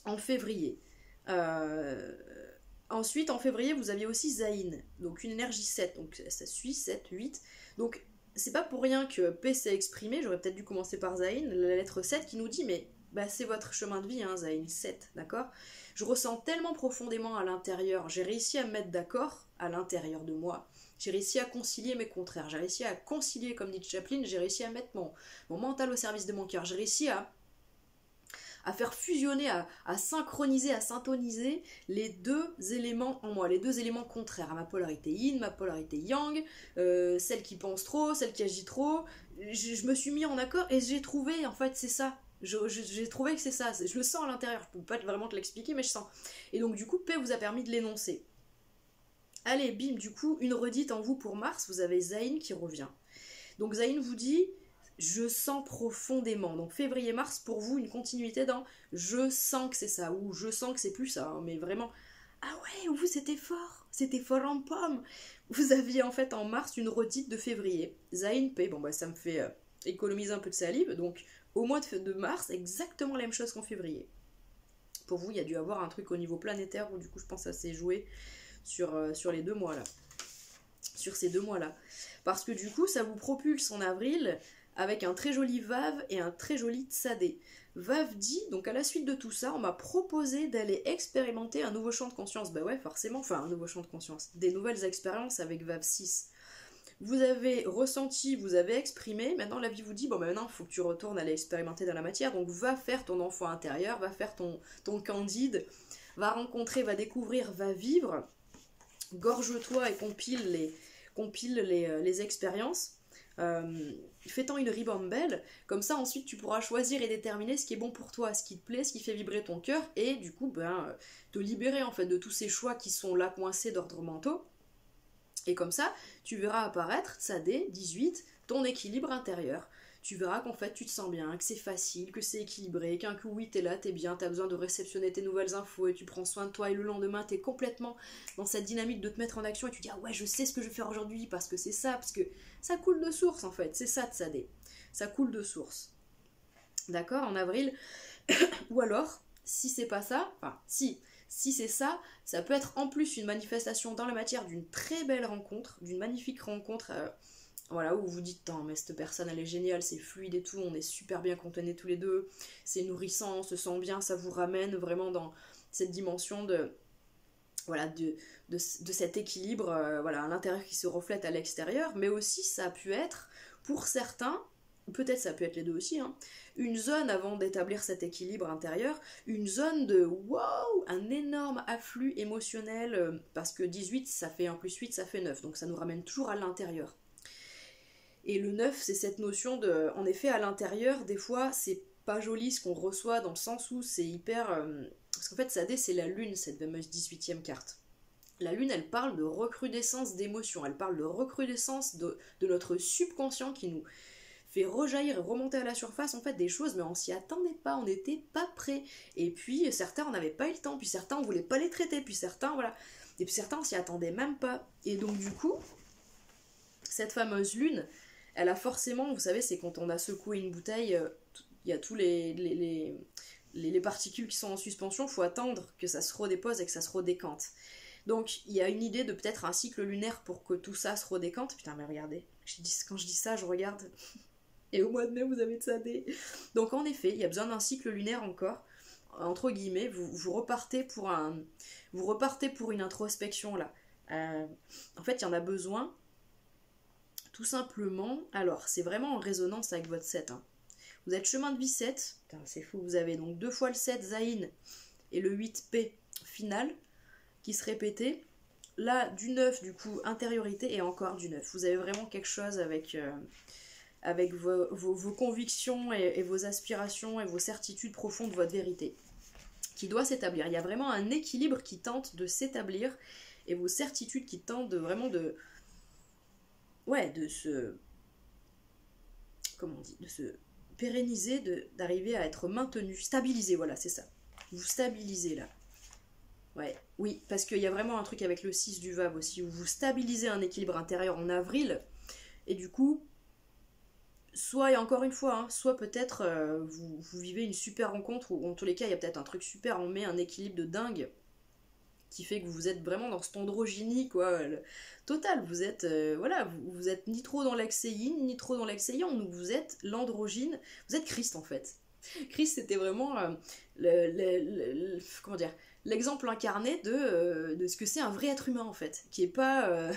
en février. Ensuite, en février, vous aviez aussi Zayn, donc une énergie 7, donc ça suit 7, 8. Donc, c'est pas pour rien que P s'est exprimé, j'aurais peut-être dû commencer par Zayn, la lettre 7 qui nous dit, mais bah, c'est votre chemin de vie, hein, Zayn 7, d'accord? Je ressens tellement profondément à l'intérieur, j'ai réussi à me mettre d'accord à l'intérieur de moi, j'ai réussi à concilier mes contraires, j'ai réussi à concilier, comme dit Chaplin, j'ai réussi à mettre mon mental au service de mon cœur, j'ai réussi à faire fusionner, à synchroniser, à syntoniser les deux éléments en moi, les deux éléments contraires à ma polarité yin, ma polarité yang, celle qui pense trop, celle qui agit trop. Je me suis mis en accord et j'ai trouvé, en fait, c'est ça. J'ai trouvé que c'est ça, je le sens à l'intérieur, je peux pas vraiment te l'expliquer, mais je sens. Et donc, du coup, P vous a permis de l'énoncer. Allez, bim, du coup, une redite en vous pour Mars, vous avez Zayn qui revient. Donc, Zayn vous dit. Je sens profondément. Donc février-mars, pour vous, une continuité dans je sens que c'est ça, ou je sens que c'est plus ça, hein, mais vraiment, ah ouais, vous c'était fort en pomme. Vous aviez en fait en mars une redite de février. Zayn P, bon bah ça me fait économiser un peu de salive, donc au mois de mars, exactement la même chose qu'en février. Pour vous, il y a dû avoir un truc au niveau planétaire où du coup je pense que ça s'est joué sur les 2 mois là. Sur ces 2 mois là. Parce que du coup, ça vous propulse en avril avec un très joli Vav et un très joli Tsadé. Vav dit, donc à la suite de tout ça, on m'a proposé d'aller expérimenter un nouveau champ de conscience. Bah ouais, forcément, enfin un nouveau champ de conscience. Des nouvelles expériences avec Vav 6. Vous avez ressenti, vous avez exprimé, maintenant la vie vous dit, bon bah maintenant il faut que tu retournes aller expérimenter dans la matière, donc va faire ton enfant intérieur, va faire ton candide, va rencontrer, va découvrir, va vivre, gorge-toi et compile les expériences. Fais-t'en une ribambelle, comme ça ensuite tu pourras choisir et déterminer ce qui est bon pour toi, ce qui te plaît, ce qui fait vibrer ton cœur, et du coup te libérer en fait de tous ces choix qui sont là coincés d'ordre mentaux, et comme ça tu verras apparaître, Tsadé, 18, ton équilibre intérieur. Tu verras qu'en fait tu te sens bien, que c'est facile, que c'est équilibré, qu'un coup oui t'es là, t'es bien, t'as besoin de réceptionner tes nouvelles infos et tu prends soin de toi et le lendemain t'es complètement dans cette dynamique de te mettre en action et tu dis ah ouais je sais ce que je vais faire aujourd'hui parce que c'est ça, parce que ça coule de source en fait, c'est ça Tsadé, ça coule de source. D'accord, en avril, ou alors si c'est pas ça, enfin si c'est ça, ça peut être en plus une manifestation dans la matière d'une très belle rencontre, d'une magnifique rencontre. Voilà, où vous dites, mais cette personne elle est géniale, c'est fluide et tout, on est super bien contenus tous les deux, c'est nourrissant, on se sent bien, ça vous ramène vraiment dans cette dimension de cet équilibre voilà, à l'intérieur qui se reflète à l'extérieur, mais aussi ça a pu être, pour certains, peut-être ça peut être les deux aussi, hein, une zone avant d'établir cet équilibre intérieur, une zone de wow, un énorme afflux émotionnel, parce que 18 ça fait 1 plus 8 ça fait 9, donc ça nous ramène toujours à l'intérieur. Et le 9, c'est cette notion de... En effet, à l'intérieur, des fois, c'est pas joli ce qu'on reçoit, dans le sens où c'est hyper... Parce qu'en fait, Sadé, c'est la lune, cette fameuse 18e carte. La lune, elle parle de recrudescence d'émotions, elle parle de recrudescence de notre subconscient qui nous fait rejaillir et remonter à la surface, en fait, des choses, mais on s'y attendait pas, on n'était pas prêts. Et puis, certains, on n'avait pas eu le temps, puis certains, on voulait pas les traiter, puis certains, voilà. Et puis certains, on s'y attendait même pas. Et donc, du coup, cette fameuse lune... Elle a forcément, vous savez, c'est quand on a secoué une bouteille, il y a tous les particules qui sont en suspension, il faut attendre que ça se redépose et que ça se redécante. Donc il y a une idée de peut-être un cycle lunaire pour que tout ça se redécante. Putain mais regardez, quand je dis ça, je regarde. Et au mois de mai, vous avez Tsadé. Donc en effet, il y a besoin d'un cycle lunaire encore, entre guillemets, vous repartez pour une introspection là. En fait, il y en a besoin. Tout simplement, alors c'est vraiment en résonance avec votre 7. Hein. Vous êtes chemin de vie 7, putain, c'est fou, vous avez donc 2 fois le 7 Zayn et le 8P final qui se répétaient. Là, du 9, du coup, intériorité et encore du 9. Vous avez vraiment quelque chose avec vos convictions et vos aspirations et vos certitudes profondes de votre vérité qui doit s'établir. Il y a vraiment un équilibre qui tente de s'établir et vos certitudes qui tentent de vraiment de se... Comment on dit ? De se pérenniser, d'arriver à être maintenu, stabilisé, voilà, c'est ça. Vous stabilisez là. Ouais, oui, parce qu'il y a vraiment un truc avec le 6 du VAV aussi, où vous stabilisez un équilibre intérieur en avril, et du coup, soit, et encore une fois, hein, soit peut-être vous vivez une super rencontre, ou en tous les cas, il y a peut-être un truc super, on met un équilibre de dingue, qui fait que vous êtes vraiment dans cette androgynie, quoi, total, vous êtes, voilà, vous êtes ni trop dans l'excès yin, ni trop dans l'excès yang, donc vous êtes l'androgyne, vous êtes Christ en fait. Christ, c'était vraiment comment dire, l'exemple incarné de ce que c'est un vrai être humain en fait, qui est pas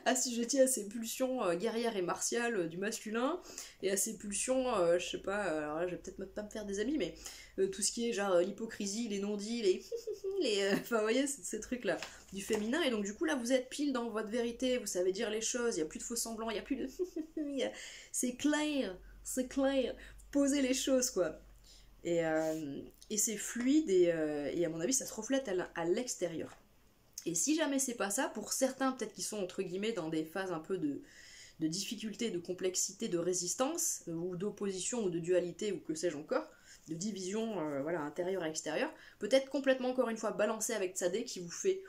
assujetti à ses pulsions guerrières et martiales du masculin et à ses pulsions, je sais pas, alors là je vais peut-être pas me faire des amis, mais tout ce qui est genre l'hypocrisie, les non-dits, enfin vous voyez, ces trucs-là du féminin, et donc du coup là vous êtes pile dans votre vérité, vous savez dire les choses, il n'y a plus de faux semblants, il n'y a plus de... c'est clair, posez les choses quoi. Et c'est fluide et à mon avis ça se reflète à l'extérieur. Et si jamais c'est pas ça, pour certains peut-être qui sont entre guillemets dans des phases un peu de difficulté, de complexité, de résistance, ou d'opposition, ou de dualité, ou que sais-je encore, de division voilà, intérieure et extérieure, peut-être complètement encore une fois balancé avec Tsadé qui vous fait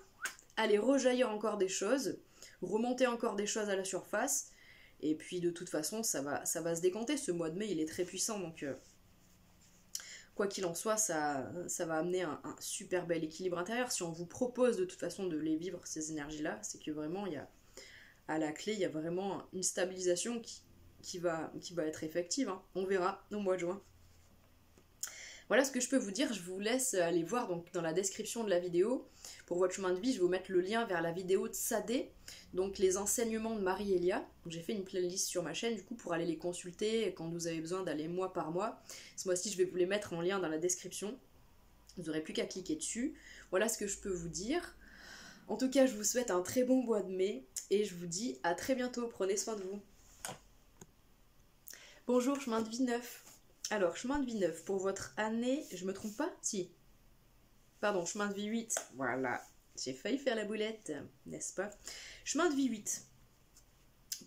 aller rejaillir encore des choses, remonter encore des choses à la surface, et puis de toute façon ça va se décanter, ce mois de mai il est très puissant, donc quoi qu'il en soit, ça va amener un super bel équilibre intérieur. Si on vous propose de toute façon de les vivre, ces énergies-là, c'est que vraiment, à la clé, il y a vraiment une stabilisation qui va être effective. Hein. On verra au mois de juin. Voilà ce que je peux vous dire, je vous laisse aller voir donc, dans la description de la vidéo. Pour votre chemin de vie, je vais vous mettre le lien vers la vidéo de Tsadé, donc les enseignements de Marie-Elia. J'ai fait une playlist sur ma chaîne du coup pour aller les consulter quand vous avez besoin d'aller mois par mois. Ce mois-ci, je vais vous les mettre en lien dans la description. Vous n'aurez plus qu'à cliquer dessus. Voilà ce que je peux vous dire. En tout cas, je vous souhaite un très bon mois de mai et je vous dis à très bientôt. Prenez soin de vous. Bonjour, chemin de vie 9. Alors, chemin de vie 9, pour votre année, je me trompe pas? Si. Pardon, chemin de vie 8. Voilà, j'ai failli faire la boulette, n'est-ce pas? Chemin de vie 8.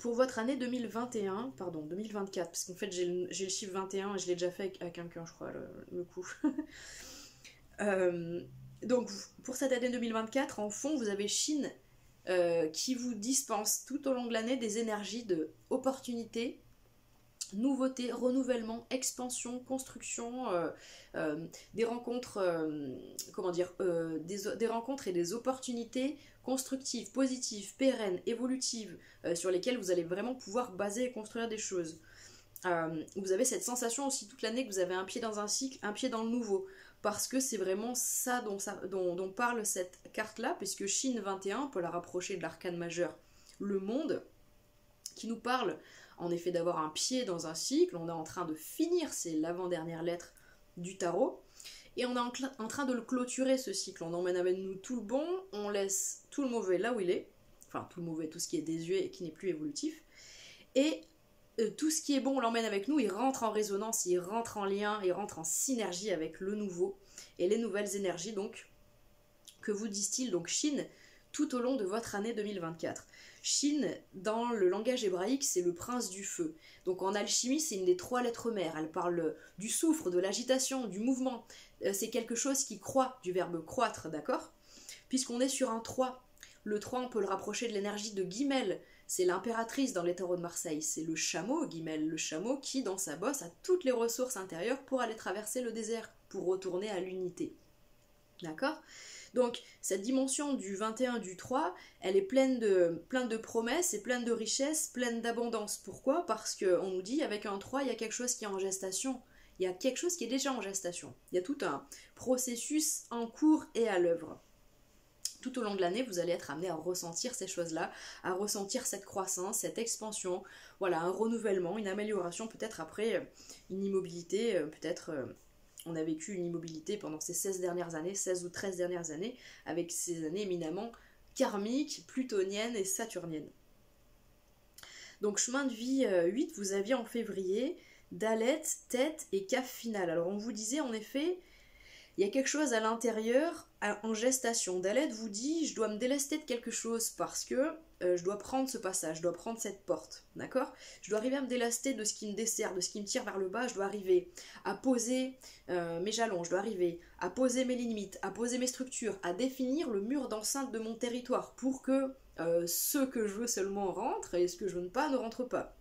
Pour votre année 2021, pardon, 2024, parce qu'en fait j'ai le chiffre 21 et je l'ai déjà fait à quelqu'un, je crois, le coup. Donc, pour cette année 2024, en fond, vous avez Chine qui vous dispense tout au long de l'année des énergies de opportunité, nouveauté, renouvellement, expansion, construction, des rencontres, comment dire, des rencontres et des opportunités constructives, positives, pérennes, évolutives, sur lesquelles vous allez vraiment pouvoir baser et construire des choses. Vous avez cette sensation aussi toute l'année que vous avez un pied dans un cycle, un pied dans le nouveau, parce que c'est vraiment ça dont parle cette carte-là, puisque Chine 21, on peut la rapprocher de l'arcane majeur, le monde, qui nous parle en effet d'avoir un pied dans un cycle, on est en train de finir, c'est l'avant-dernière lettre du tarot, et on est en train de le clôturer ce cycle, on emmène avec nous tout le bon, on laisse tout le mauvais là où il est, enfin tout le mauvais, tout ce qui est désuet et qui n'est plus évolutif, et tout ce qui est bon, on l'emmène avec nous, il rentre en résonance, il rentre en lien, il rentre en synergie avec le nouveau, et les nouvelles énergies donc, que vous distille donc Chine, tout au long de votre année 2024. Chine, dans le langage hébraïque, c'est le prince du feu. Donc en alchimie, c'est une des 3 lettres mères. Elle parle du soufre, de l'agitation, du mouvement. C'est quelque chose qui croît, du verbe croître, d'accord? Puisqu'on est sur un 3. Le 3, on peut le rapprocher de l'énergie de Guimel. C'est l'impératrice dans les tarots de Marseille. C'est le chameau, Guimel, le chameau qui, dans sa bosse, a toutes les ressources intérieures pour aller traverser le désert, pour retourner à l'unité. D'accord? Donc, cette dimension du 21, du 3, elle est pleine de promesses et pleine de richesses, pleine d'abondance. Pourquoi? Parce qu'on nous dit, avec un 3, il y a quelque chose qui est en gestation. Il y a quelque chose qui est déjà en gestation. Il y a tout un processus en cours et à l'œuvre. Tout au long de l'année, vous allez être amené à ressentir ces choses-là, à ressentir cette croissance, cette expansion, voilà, un renouvellement, une amélioration, peut-être après une immobilité, peut-être... on a vécu une immobilité pendant ces 16 dernières années, 16 ou 13 dernières années, avec ces années éminemment karmiques, plutoniennes et saturniennes. Donc chemin de vie 8, vous aviez en février Dalet, tête et caf final. Alors on vous disait en effet, Il y a quelque chose à l'intérieur en gestation. Dalet vous dit, je dois me délester de quelque chose parce que je dois prendre ce passage, je dois prendre cette porte, d'accord? Je dois arriver à me délester de ce qui me dessert, de ce qui me tire vers le bas, je dois arriver à poser mes jalons, je dois arriver à poser mes limites, à poser mes structures, à définir le mur d'enceinte de mon territoire pour que ce que je veux seulement rentre et ce que je veux pas ne rentre pas.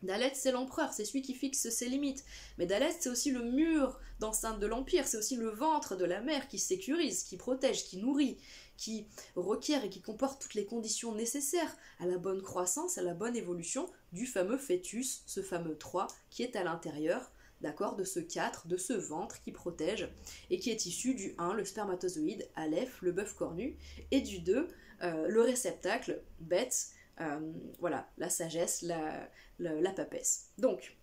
Dalet, c'est l'empereur, c'est celui qui fixe ses limites. Mais Dalet, c'est aussi le mur d'enceinte de l'Empire, c'est aussi le ventre de la mère qui sécurise, qui protège, qui nourrit, qui requiert et qui comporte toutes les conditions nécessaires à la bonne croissance, à la bonne évolution du fameux fœtus, ce fameux 3, qui est à l'intérieur, d'accord, de ce 4, de ce ventre qui protège, et qui est issu du 1, le spermatozoïde, Aleph, le bœuf cornu, et du 2, le réceptacle, Bet, voilà, la sagesse, la papesse. Donc,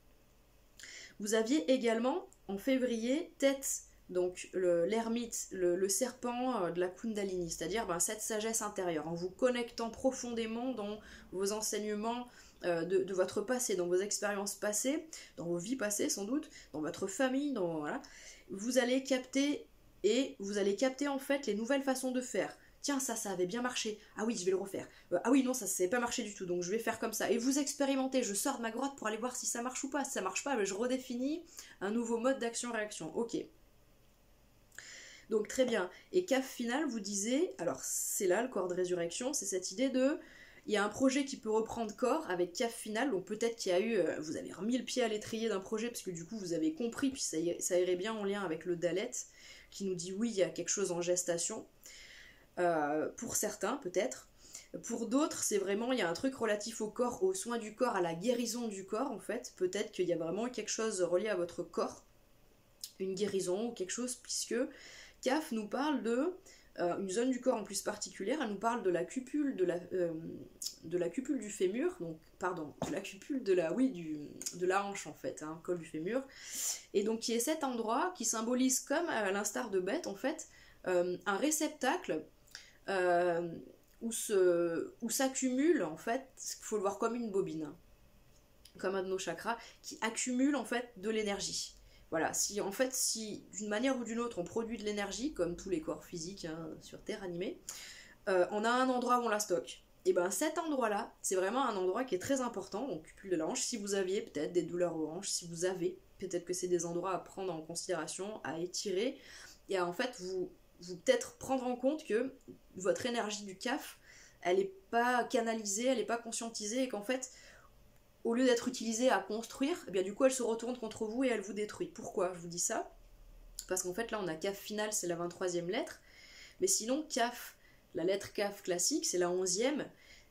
vous aviez également en février Tête, donc l'ermite, le serpent de la Kundalini, c'est-à-dire cette sagesse intérieure, en vous connectant profondément dans vos enseignements de votre passé, dans vos expériences passées, dans vos vies passées sans doute, dans votre famille, voilà, vous allez capter en fait les nouvelles façons de faire. Tiens, ça avait bien marché. Ah oui, je vais le refaire. Ah oui, non, ça s'est pas marché du tout, donc je vais faire comme ça. Et vous expérimentez, je sors de ma grotte pour aller voir si ça marche ou pas. Si ça marche pas, je redéfinis un nouveau mode d'action-réaction. Ok. Donc très bien. Et CAF final, vous disiez, alors c'est là le corps de résurrection, c'est cette idée de... Il y a un projet qui peut reprendre corps avec CAF final, donc peut-être qu'il y a eu... vous avez remis le pied à l'étrier d'un projet, parce que du coup vous avez compris, puis ça irait bien en lien avec le Dalet, qui nous dit oui, il y a quelque chose en gestation. Pour certains peut-être, pour d'autres c'est vraiment, il y a un truc relatif au corps, aux soins du corps, à la guérison du corps en fait, peut-être qu'il y a vraiment quelque chose relié à votre corps, une guérison ou quelque chose, puisque CAF nous parle de une zone du corps en plus particulière, elle nous parle de la cupule de la cupule du fémur, donc pardon, de la cupule de la hanche en fait, hein, col du fémur, et donc qui est cet endroit qui symbolise, comme à l'instar de Beth en fait, un réceptacle où s'accumule en fait, il faut le voir comme une bobine, comme un de nos chakras, qui accumule en fait de l'énergie. Voilà, si d'une manière ou d'une autre on produit de l'énergie, comme tous les corps physiques hein, sur Terre animés, on a un endroit où on la stocke. Et bien cet endroit-là, c'est vraiment un endroit qui est très important, donc cupule de la hanche, si vous aviez peut-être des douleurs aux hanches, si vous avez, peut-être que c'est des endroits à prendre en considération, à étirer, et à en fait vous peut-être prendre en compte que votre énergie du CAF, elle n'est pas canalisée, elle n'est pas conscientisée, et qu'en fait, au lieu d'être utilisée à construire, eh bien du coup elle se retourne contre vous et elle vous détruit. Pourquoi je vous dis ça? Parce qu'en fait là on a CAF final, c'est la 23e lettre, mais sinon CAF, la lettre CAF classique, c'est la 11e,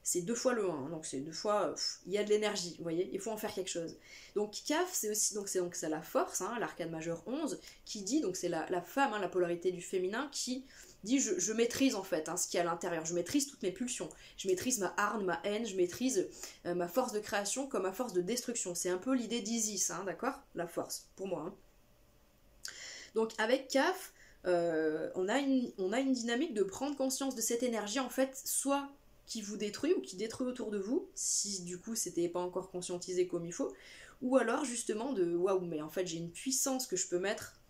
c'est 2 fois le 1, donc c'est 2 fois, il y a de l'énergie, vous voyez, il faut en faire quelque chose. Donc CAF, c'est aussi, c'est la force, hein, l'arcane majeur 11, qui dit, donc c'est la femme, hein, la polarité du féminin, qui dit je maîtrise en fait hein, ce qu'il y a à l'intérieur, je maîtrise toutes mes pulsions, je maîtrise ma hargne, ma haine, je maîtrise ma force de création comme ma force de destruction, c'est un peu l'idée d'Isis, hein, d'accord? La force, pour moi. Hein. Donc avec CAF, on a une dynamique de prendre conscience de cette énergie, en fait, soit qui vous détruit ou qui détruit autour de vous, si du coup c'était pas encore conscientisé comme il faut, ou alors justement de waouh, mais en fait j'ai une puissance que je peux mettre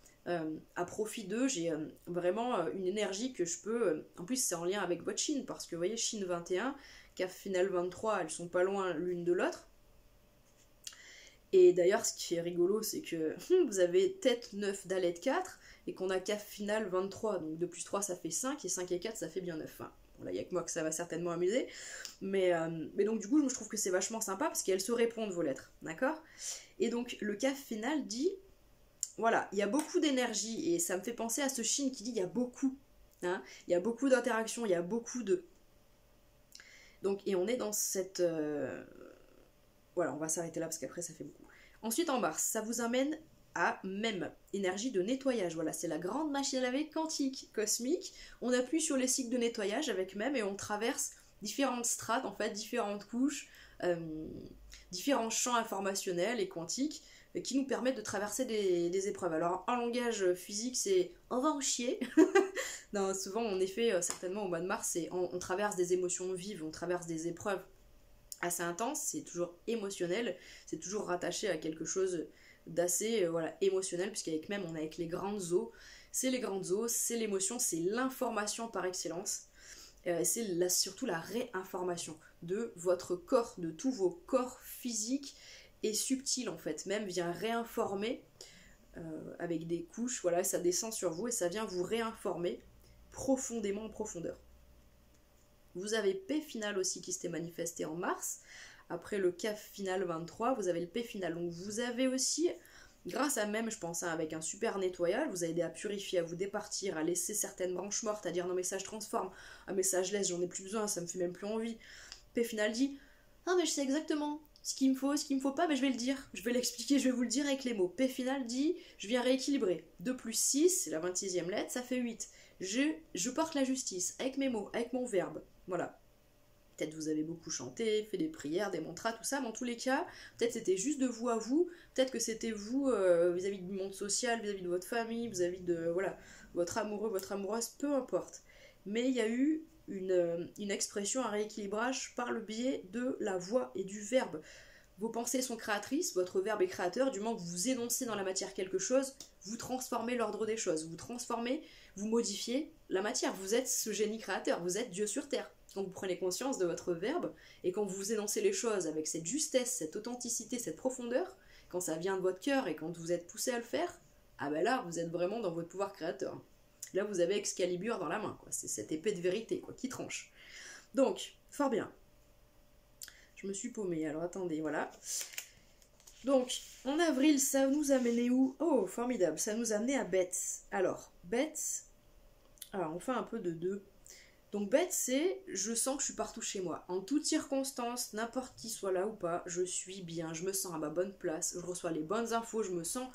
à profit d'eux, j'ai vraiment une énergie que je peux. En plus, c'est en lien avec votre Chine, parce que vous voyez, Chine 21, CAF final 23, elles sont pas loin l'une de l'autre. Et d'ailleurs, ce qui est rigolo, c'est que vous avez tête 9 Dalet 4 et qu'on a CAF final 23, donc 2 plus 3 ça fait 5, et 5 et 4 ça fait bien 9. Enfin, voilà, il n'y a que moi que ça va certainement amuser. Mais donc, du coup, je trouve que c'est vachement sympa parce qu'elles se répondent, vos lettres, d'accord? Et donc, le CAF final dit. Voilà, il y a beaucoup d'énergie et ça me fait penser à ce Chine qui dit il y a beaucoup, hein, il y a beaucoup d'interactions, il y a beaucoup de... Donc, et on est dans cette... Voilà, on va s'arrêter là parce qu'après ça fait beaucoup. Ensuite en mars, ça vous amène à même, énergie de nettoyage, voilà, c'est la grande machine à laver quantique, cosmique, on appuie sur les cycles de nettoyage avec même et on traverse différentes strates, en fait, différentes couches, différents champs informationnels et quantiques, qui nous permettent de traverser des épreuves. Alors en langage physique c'est on va en chier. Non, souvent en effet certainement au mois de mars on traverse des émotions vives, on traverse des épreuves assez intenses, c'est toujours émotionnel, c'est toujours rattaché à quelque chose d'assez voilà, émotionnel, puisqu'avec même on est avec les grandes eaux, c'est les grandes eaux, c'est l'émotion, c'est l'information par excellence. C'est surtout la réinformation de votre corps, de tous vos corps physiques et subtils en fait. Même vient réinformer avec des couches, voilà, ça descend sur vous et ça vient vous réinformer profondément en profondeur. Vous avez P final aussi qui s'était manifesté en mars. Après le CAF final 23, vous avez le P final. Donc vous avez aussi, grâce à même, je pense, avec un super nettoyage, vous a aidé à purifier, à vous départir, à laisser certaines branches mortes, à dire non mais ça je transforme, ah mais ça je laisse, j'en ai plus besoin, ça me fait même plus envie. P final dit, ah mais je sais exactement ce qu'il me faut pas, mais je vais le dire, je vais l'expliquer, je vais vous le dire avec les mots. P final dit, je viens rééquilibrer. 2 plus 6, c'est la 26e lettre, ça fait 8. Je porte la justice, avec mes mots, avec mon verbe. Voilà. Peut-être vous avez beaucoup chanté, fait des prières, des mantras, tout ça, mais en tous les cas, peut-être c'était juste de vous à vous, peut-être que c'était vous vis-à-vis du monde social, vis-à-vis de votre famille, vis-à-vis de voilà, votre amoureux, votre amoureuse, peu importe. Mais il y a eu une expression, un rééquilibrage par le biais de la voix et du verbe. Vos pensées sont créatrices, votre verbe est créateur, du moment que vous énoncez dans la matière quelque chose, vous transformez l'ordre des choses, vous transformez, vous modifiez la matière, vous êtes ce génie créateur, vous êtes Dieu sur terre. Quand vous prenez conscience de votre verbe, et quand vous énoncez les choses avec cette justesse, cette authenticité, cette profondeur, quand ça vient de votre cœur et quand vous êtes poussé à le faire, ah ben là, vous êtes vraiment dans votre pouvoir créateur. Là, vous avez Excalibur dans la main, quoi. C'est cette épée de vérité, quoi, qui tranche. Donc, fort bien. Je me suis paumée, alors attendez, voilà. Donc, en avril, ça nous a mené où? Oh, formidable, ça nous a amené à Bête. Alors, Bête, alors on fait un peu de deux. Donc Bête, c'est je sens que je suis partout chez moi. En toutes circonstances, n'importe qui soit là ou pas, je suis bien, je me sens à ma bonne place, je reçois les bonnes infos, je me sens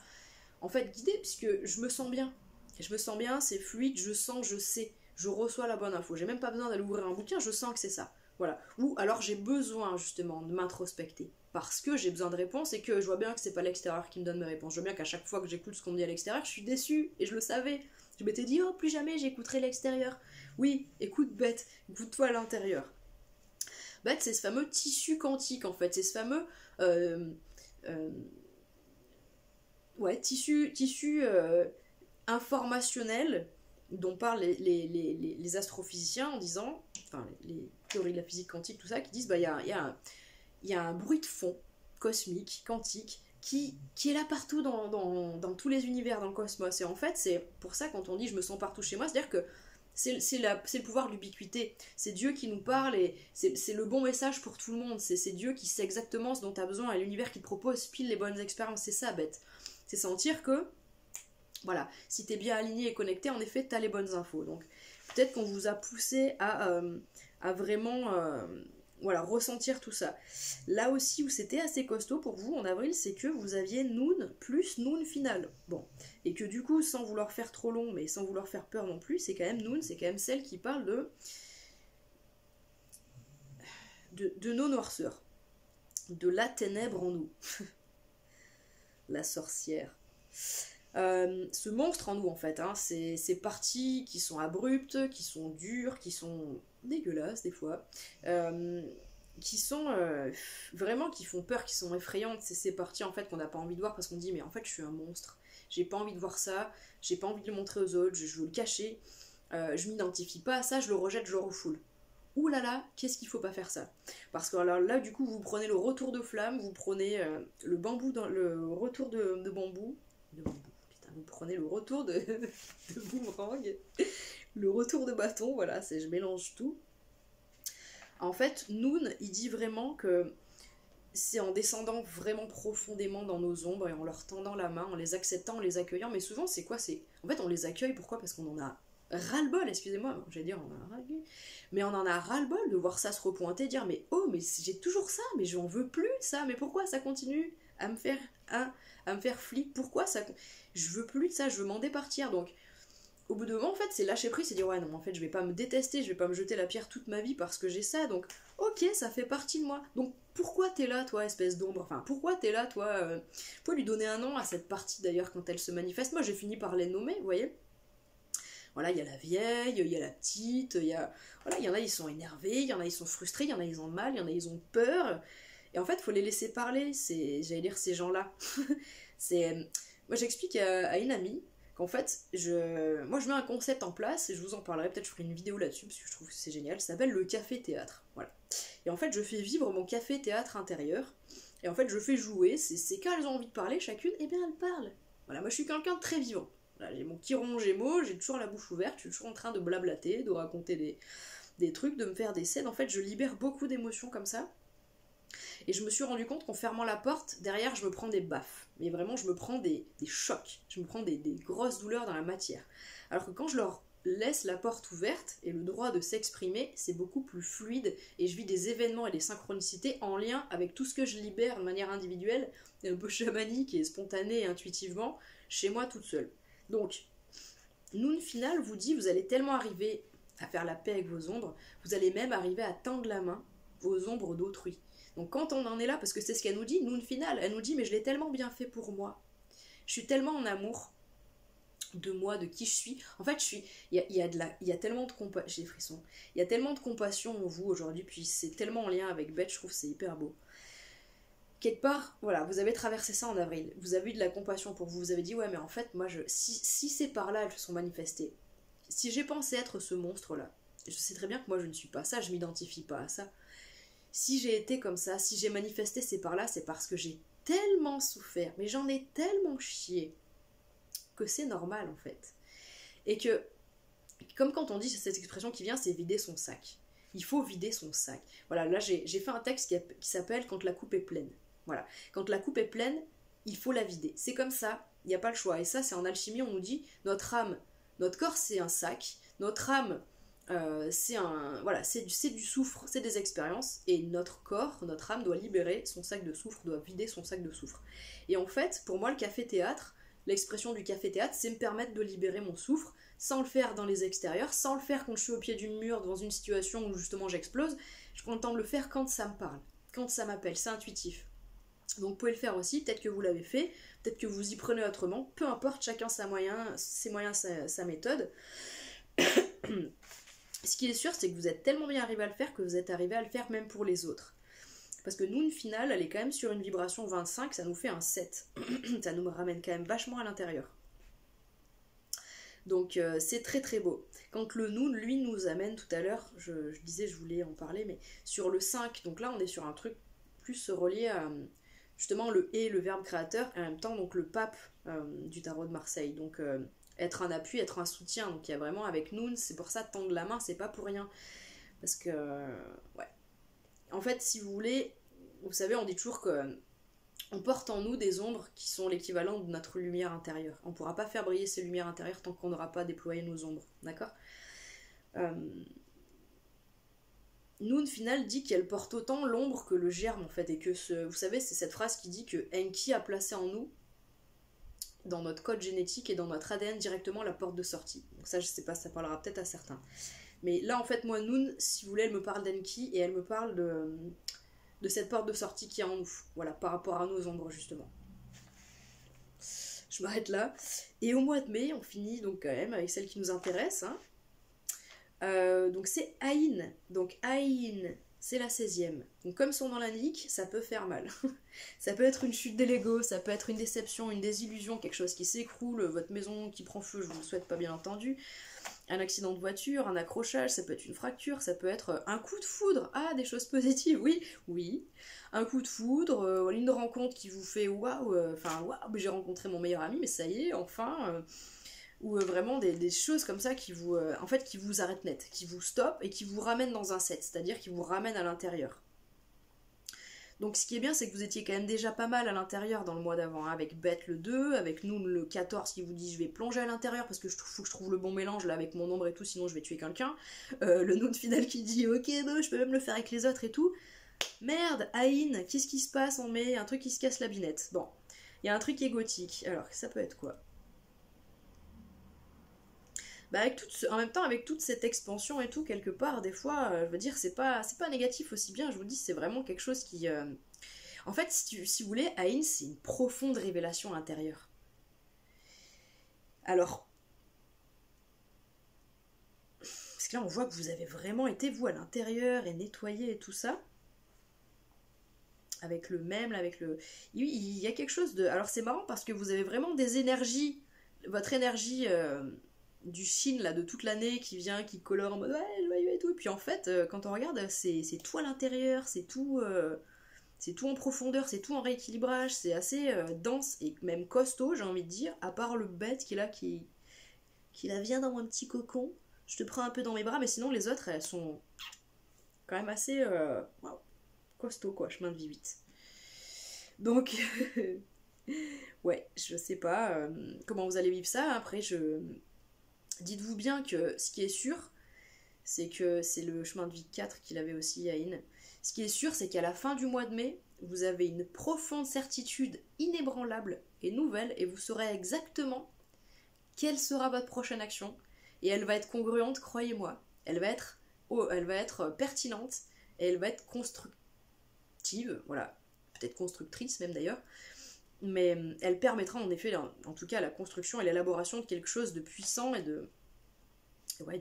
en fait guidée puisque je me sens bien. Et je me sens bien, c'est fluide, je sens, je sais, je reçois la bonne info. J'ai même pas besoin d'aller ouvrir un bouquin, je sens que c'est ça. Voilà. Ou alors j'ai besoin justement de m'introspecter parce que j'ai besoin de réponses et que je vois bien que c'est pas l'extérieur qui me donne mes réponses. Je vois bien qu'à chaque fois que j'écoute ce qu'on me dit à l'extérieur, je suis déçue et je le savais. Je m'étais dit, oh, plus jamais j'écouterai l'extérieur. Oui, écoute Bête, écoute-toi à l'intérieur. Bête, c'est ce fameux tissu quantique en fait, c'est ce fameux tissu informationnel dont parlent les astrophysiciens en disant, enfin les théories de la physique quantique, tout ça, qui disent, bah il y a un bruit de fond cosmique, quantique, qui est là partout dans tous les univers, dans le cosmos. Et en fait, c'est pour ça quand on dit je me sens partout chez moi, c'est-à-dire que c'est le pouvoir de l'ubiquité. C'est Dieu qui nous parle et c'est le bon message pour tout le monde. C'est Dieu qui sait exactement ce dont tu as besoin et l'univers qui te propose pile les bonnes expériences. C'est ça, Bête. C'est sentir que, voilà, si tu es bien aligné et connecté, en effet, tu as les bonnes infos. Donc, peut-être qu'on vous a poussé à vraiment voilà, ressentir tout ça. Là aussi où c'était assez costaud pour vous en avril, c'est que vous aviez Noon plus Noon final. Bon, et que du coup, sans vouloir faire trop long, mais sans vouloir faire peur non plus, c'est quand même Noon, c'est quand même celle qui parle de nos noirceurs, de la ténèbre en nous. La sorcière. Ce monstre en nous en fait, hein, ces parties qui sont abruptes, qui sont dures, qui sont dégueulasses des fois, qui sont vraiment qui font peur, qui sont effrayantes. C'est ces parties en fait qu'on n'a pas envie de voir parce qu'on dit mais en fait je suis un monstre, j'ai pas envie de voir ça, j'ai pas envie de le montrer aux autres, je veux le cacher, je m'identifie pas à ça, je le rejette, je le refoule. Ouh là là, qu'est-ce qu'il faut pas faire ça? Parce que alors là, du coup, vous prenez le retour de flamme, vous prenez le bambou, le retour de bambou, putain, vous prenez le retour de boomerang, le retour de bâton, voilà, je mélange tout. En fait, Noon, il dit vraiment que c'est en descendant vraiment profondément dans nos ombres et en leur tendant la main, en les acceptant, en les accueillant, mais souvent c'est quoi? En fait, on les accueille, pourquoi? Parce qu'on en a ras-le-bol, excusez-moi, j'allais dire on en a ras-le-bol, mais on en a ras-le-bol de voir ça se repointer, dire mais oh, mais j'ai toujours ça, mais j'en veux plus de ça, mais pourquoi ça continue à me faire flic, pourquoi ça, je veux plus de ça, je veux m'en départir. Donc au bout de moment en fait c'est lâcher prise, c'est dire ouais non en fait je vais pas me détester, je vais pas me jeter la pierre toute ma vie parce que j'ai ça, donc ok ça fait partie de moi, donc pourquoi t'es là toi espèce d'ombre, enfin pourquoi t'es là toi, faut lui donner un nom à cette partie d'ailleurs quand elle se manifeste. Moi j'ai fini par les nommer, vous voyez. Voilà, il y a la vieille, il y a la petite, il y a... Voilà, il y en a, ils sont énervés, il y en a, ils sont frustrés, il y en a, ils ont mal, il y en a, ils ont peur. Et en fait, il faut les laisser parler, j'allais dire, ces gens-là. Moi, j'explique à une amie, qu'en fait, moi je mets un concept en place, et je vous en parlerai, peut-être je ferai une vidéo là-dessus, parce que je trouve que c'est génial, ça s'appelle le café-théâtre, voilà. Et en fait, je fais vivre mon café-théâtre intérieur, et en fait, je fais jouer, c'est quand elles ont envie de parler, chacune, et bien elles parlent. Voilà, moi je suis quelqu'un de très vivant. Voilà, j'ai mon chiron Gémeaux, j'ai toujours la bouche ouverte, je suis toujours en train de blablater, de raconter des trucs, de me faire des scènes, en fait, je libère beaucoup d'émotions comme ça. Et je me suis rendu compte qu'en fermant la porte, derrière, je me prends des baffes. Mais vraiment, je me prends des chocs. Je me prends des grosses douleurs dans la matière. Alors que quand je leur laisse la porte ouverte et le droit de s'exprimer, c'est beaucoup plus fluide. Et je vis des événements et des synchronicités en lien avec tout ce que je libère de manière individuelle, et un peu chamanique et spontanée et intuitivement, chez moi toute seule. Donc, Noun Final vous dit, vous allez tellement arriver à faire la paix avec vos ombres, vous allez même arriver à tendre la main aux ombres d'autrui. Donc quand on en est là, parce que c'est ce qu'elle nous dit, Noun Final, elle nous dit, mais je l'ai tellement bien fait pour moi. Je suis tellement en amour de moi, de qui je suis. En fait, il y a tellement de compassion, j'ai des frissons. Il y a tellement de compassion en vous aujourd'hui, puis c'est tellement en lien avec Beth, je trouve que c'est hyper beau. Quelque part, voilà, vous avez traversé ça en avril, vous avez eu de la compassion pour vous, vous avez dit, ouais, mais en fait, moi, si c'est par là elles se sont manifestées, si j'ai pensé être ce monstre-là, je sais très bien que moi, je ne suis pas ça, je m'identifie pas à ça. Si j'ai été comme ça, si j'ai manifesté ces par-là, c'est parce que j'ai tellement souffert, mais j'en ai tellement chié, que c'est normal en fait. Et que, comme quand on dit cette expression qui vient, c'est vider son sac. Il faut vider son sac. Voilà, là j'ai fait un texte qui s'appelle Quand la coupe est pleine. Voilà, quand la coupe est pleine, il faut la vider. C'est comme ça, il n'y a pas le choix. Et ça, c'est en alchimie, on nous dit, notre âme, notre corps c'est un sac, notre âme c'est du soufre, c'est des expériences, et notre corps, notre âme doit libérer son sac de soufre, doit vider son sac de soufre. Et en fait, pour moi, le café-théâtre, l'expression du café-théâtre, c'est me permettre de libérer mon soufre, sans le faire dans les extérieurs, sans le faire quand je suis au pied d'une mur, dans une situation où justement j'explose. Je prends le temps de le faire quand ça me parle, quand ça m'appelle, c'est intuitif. Donc vous pouvez le faire aussi, peut-être que vous l'avez fait, peut-être que vous y prenez autrement, peu importe, chacun ses moyens, sa méthode. Ce qui est sûr, c'est que vous êtes tellement bien arrivé à le faire que vous êtes arrivé à le faire même pour les autres. Parce que Noun Final, elle est quand même sur une vibration 25, ça nous fait un 7. Ça nous ramène quand même vachement à l'intérieur. Donc c'est très très beau. Quand le Noun, lui, nous amène tout à l'heure, je disais, je voulais en parler, mais sur le 5, donc là on est sur un truc plus relié à justement le verbe créateur, et en même temps donc le pape du tarot de Marseille. Donc être un appui, être un soutien. Donc il y a vraiment avec Noun, c'est pour ça tendre la main, c'est pas pour rien. Parce que, ouais. En fait, si vous voulez, vous savez, on dit toujours que on porte en nous des ombres qui sont l'équivalent de notre lumière intérieure. On ne pourra pas faire briller ces lumières intérieures tant qu'on n'aura pas déployé nos ombres. D'accord Noun Final dit qu'elle porte autant l'ombre que le germe en fait. Et que, vous savez, c'est cette phrase qui dit que Enki a placé en nous, dans notre code génétique et dans notre ADN directement la porte de sortie. Donc ça, je sais pas, ça parlera peut-être à certains. Mais là, en fait, moi, Noun, si vous voulez, elle me parle d'Enki et elle me parle de cette porte de sortie qui est en nous. Voilà, par rapport à nos ombres, justement. Je m'arrête là. Et au mois de mai, on finit donc quand même avec celle qui nous intéresse. Hein. Donc c'est Aïn. Donc Aïn, c'est la 16e. Donc comme son nom l'indique, ça peut faire mal. Ça peut être une chute de l'ego, ça peut être une déception, une désillusion, quelque chose qui s'écroule, votre maison qui prend feu, je vous le souhaite pas bien entendu. Un accident de voiture, un accrochage, ça peut être une fracture, ça peut être un coup de foudre. Ah, des choses positives, oui, oui. Un coup de foudre, une rencontre qui vous fait waouh, j'ai rencontré mon meilleur ami, mais ça y est, enfin. Ou vraiment des choses comme ça qui vous, en fait, qui vous arrêtent net, qui vous stoppent et qui vous ramènent dans un set, c'est-à-dire qui vous ramènent à l'intérieur. Donc ce qui est bien, c'est que vous étiez quand même déjà pas mal à l'intérieur dans le mois d'avant, hein, avec Beth le 2, avec nous le 14 qui vous dit je vais plonger à l'intérieur parce que faut que je trouve le bon mélange là avec mon ombre et tout, sinon je vais tuer quelqu'un. Le Noun Final qui dit ok, non, je peux même le faire avec les autres et tout. Merde, Aïn, qu'est-ce qui se passe? On met un truc qui se casse la binette. Bon, il y a un truc qui est gothique. Alors, ça peut être quoi? Bah en même temps, avec toute cette expansion et tout, quelque part, des fois, je veux dire, c'est pas négatif aussi bien, je vous dis, c'est vraiment quelque chose qui... En fait, si vous voulez, Aïn, c'est une profonde révélation intérieure. Alors, parce que là, on voit que vous avez vraiment été, vous, à l'intérieur, et nettoyé et tout ça. Avec le même, avec le... Il y a quelque chose de... Alors, c'est marrant parce que vous avez vraiment des énergies votre énergie du Shin là, de toute l'année qui vient, qui colore en mode ouais, joyeux et tout. Et puis en fait, quand on regarde, c'est tout à l'intérieur, c'est tout en profondeur, c'est tout en rééquilibrage, c'est assez dense et même costaud, j'ai envie de dire, à part le bête qui est là, qui la vient dans mon petit cocon. Je te prends un peu dans mes bras, mais sinon les autres, elles sont quand même assez wow, costaud quoi, chemin de vie 8. Donc, ouais, je sais pas comment vous allez vivre ça. Après, dites-vous bien que ce qui est sûr, c'est que c'est le chemin de vie 4 qu'il avait aussi à In. Ce qui est sûr, c'est qu'à la fin du mois de mai, vous avez une profonde certitude inébranlable et nouvelle, et vous saurez exactement quelle sera votre prochaine action. Et elle va être congruente, croyez-moi. Elle va être pertinente, et elle va être constructive, voilà. Peut-être constructrice même d'ailleurs. Mais elle permettra en effet, en tout cas, la construction et l'élaboration de quelque chose de puissant et de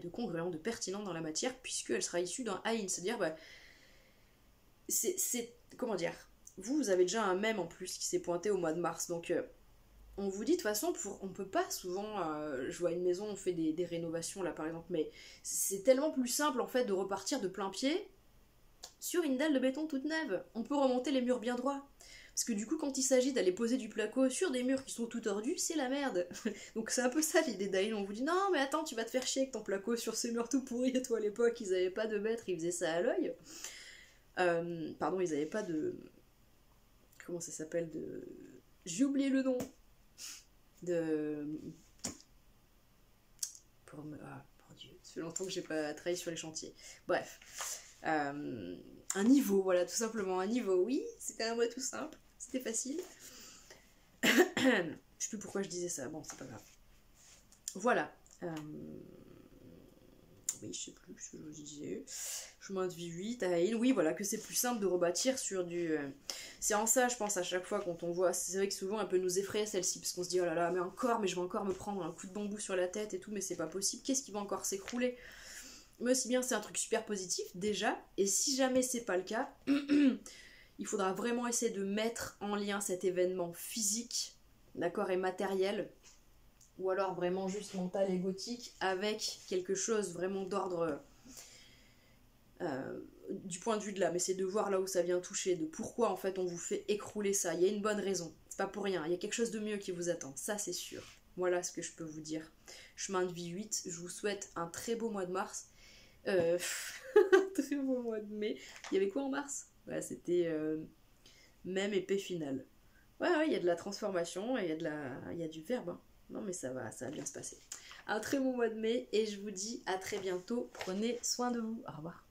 congruent, de pertinent dans la matière, puisqu'elle sera issue d'un Aïn. C'est-à-dire, comment dire, vous avez déjà un mème en plus qui s'est pointé au mois de mars, donc on vous dit de toute façon, on peut pas souvent, je vois une maison, on fait des rénovations là par exemple, mais c'est tellement plus simple en fait de repartir de plein pied sur une dalle de béton toute neuve. On peut remonter les murs bien droits. Parce que du coup, quand il s'agit d'aller poser du placo sur des murs qui sont tout tordus, c'est la merde. Donc c'est un peu ça l'idée d'Aïn. On vous dit non, mais attends, tu vas te faire chier avec ton placo sur ces murs tout pourris. Et toi, à l'époque, ils avaient pas de mètre, ils faisaient ça à l'œil. Pardon, ils avaient pas de. Comment ça s'appelle de. J'ai oublié le nom. De. Ah, mon Dieu, ça fait longtemps que j'ai pas travaillé sur les chantiers. Bref. Un niveau, voilà, tout simplement un niveau. Oui, c'était un mot tout simple, c'était facile. Je sais plus pourquoi je disais ça, bon, c'est pas grave. Voilà. Oui, je sais plus ce que je vous disais. Chemin de vie 8, Aïn. Oui, voilà, que c'est plus simple de rebâtir sur du. C'est en ça, je pense, à chaque fois quand on voit. C'est vrai que souvent, elle peut nous effrayer celle-ci, parce qu'on se dit, oh là là, mais je vais encore me prendre un coup de bambou sur la tête et tout, mais c'est pas possible. Qu'est-ce qui va encore s'écrouler? Mais aussi bien c'est un truc super positif déjà, et si jamais c'est pas le cas, il faudra vraiment essayer de mettre en lien cet événement physique, d'accord, et matériel, ou alors vraiment juste mental et gothique, avec quelque chose vraiment d'ordre du point de vue de l'âme, c'est de voir là où ça vient toucher, de pourquoi en fait on vous fait écrouler ça, il y a une bonne raison, c'est pas pour rien, il y a quelque chose de mieux qui vous attend, ça c'est sûr. Voilà ce que je peux vous dire. Chemin de vie 8, je vous souhaite un très beau mois de mars. Très beau mois de mai. Il y avait quoi en mars? Ouais, c'était même épée finale. Ouais, il y a de la transformation et il y a du verbe. Hein. Non, mais ça va bien se passer. Un très beau mois de mai et je vous dis à très bientôt. Prenez soin de vous. Au revoir.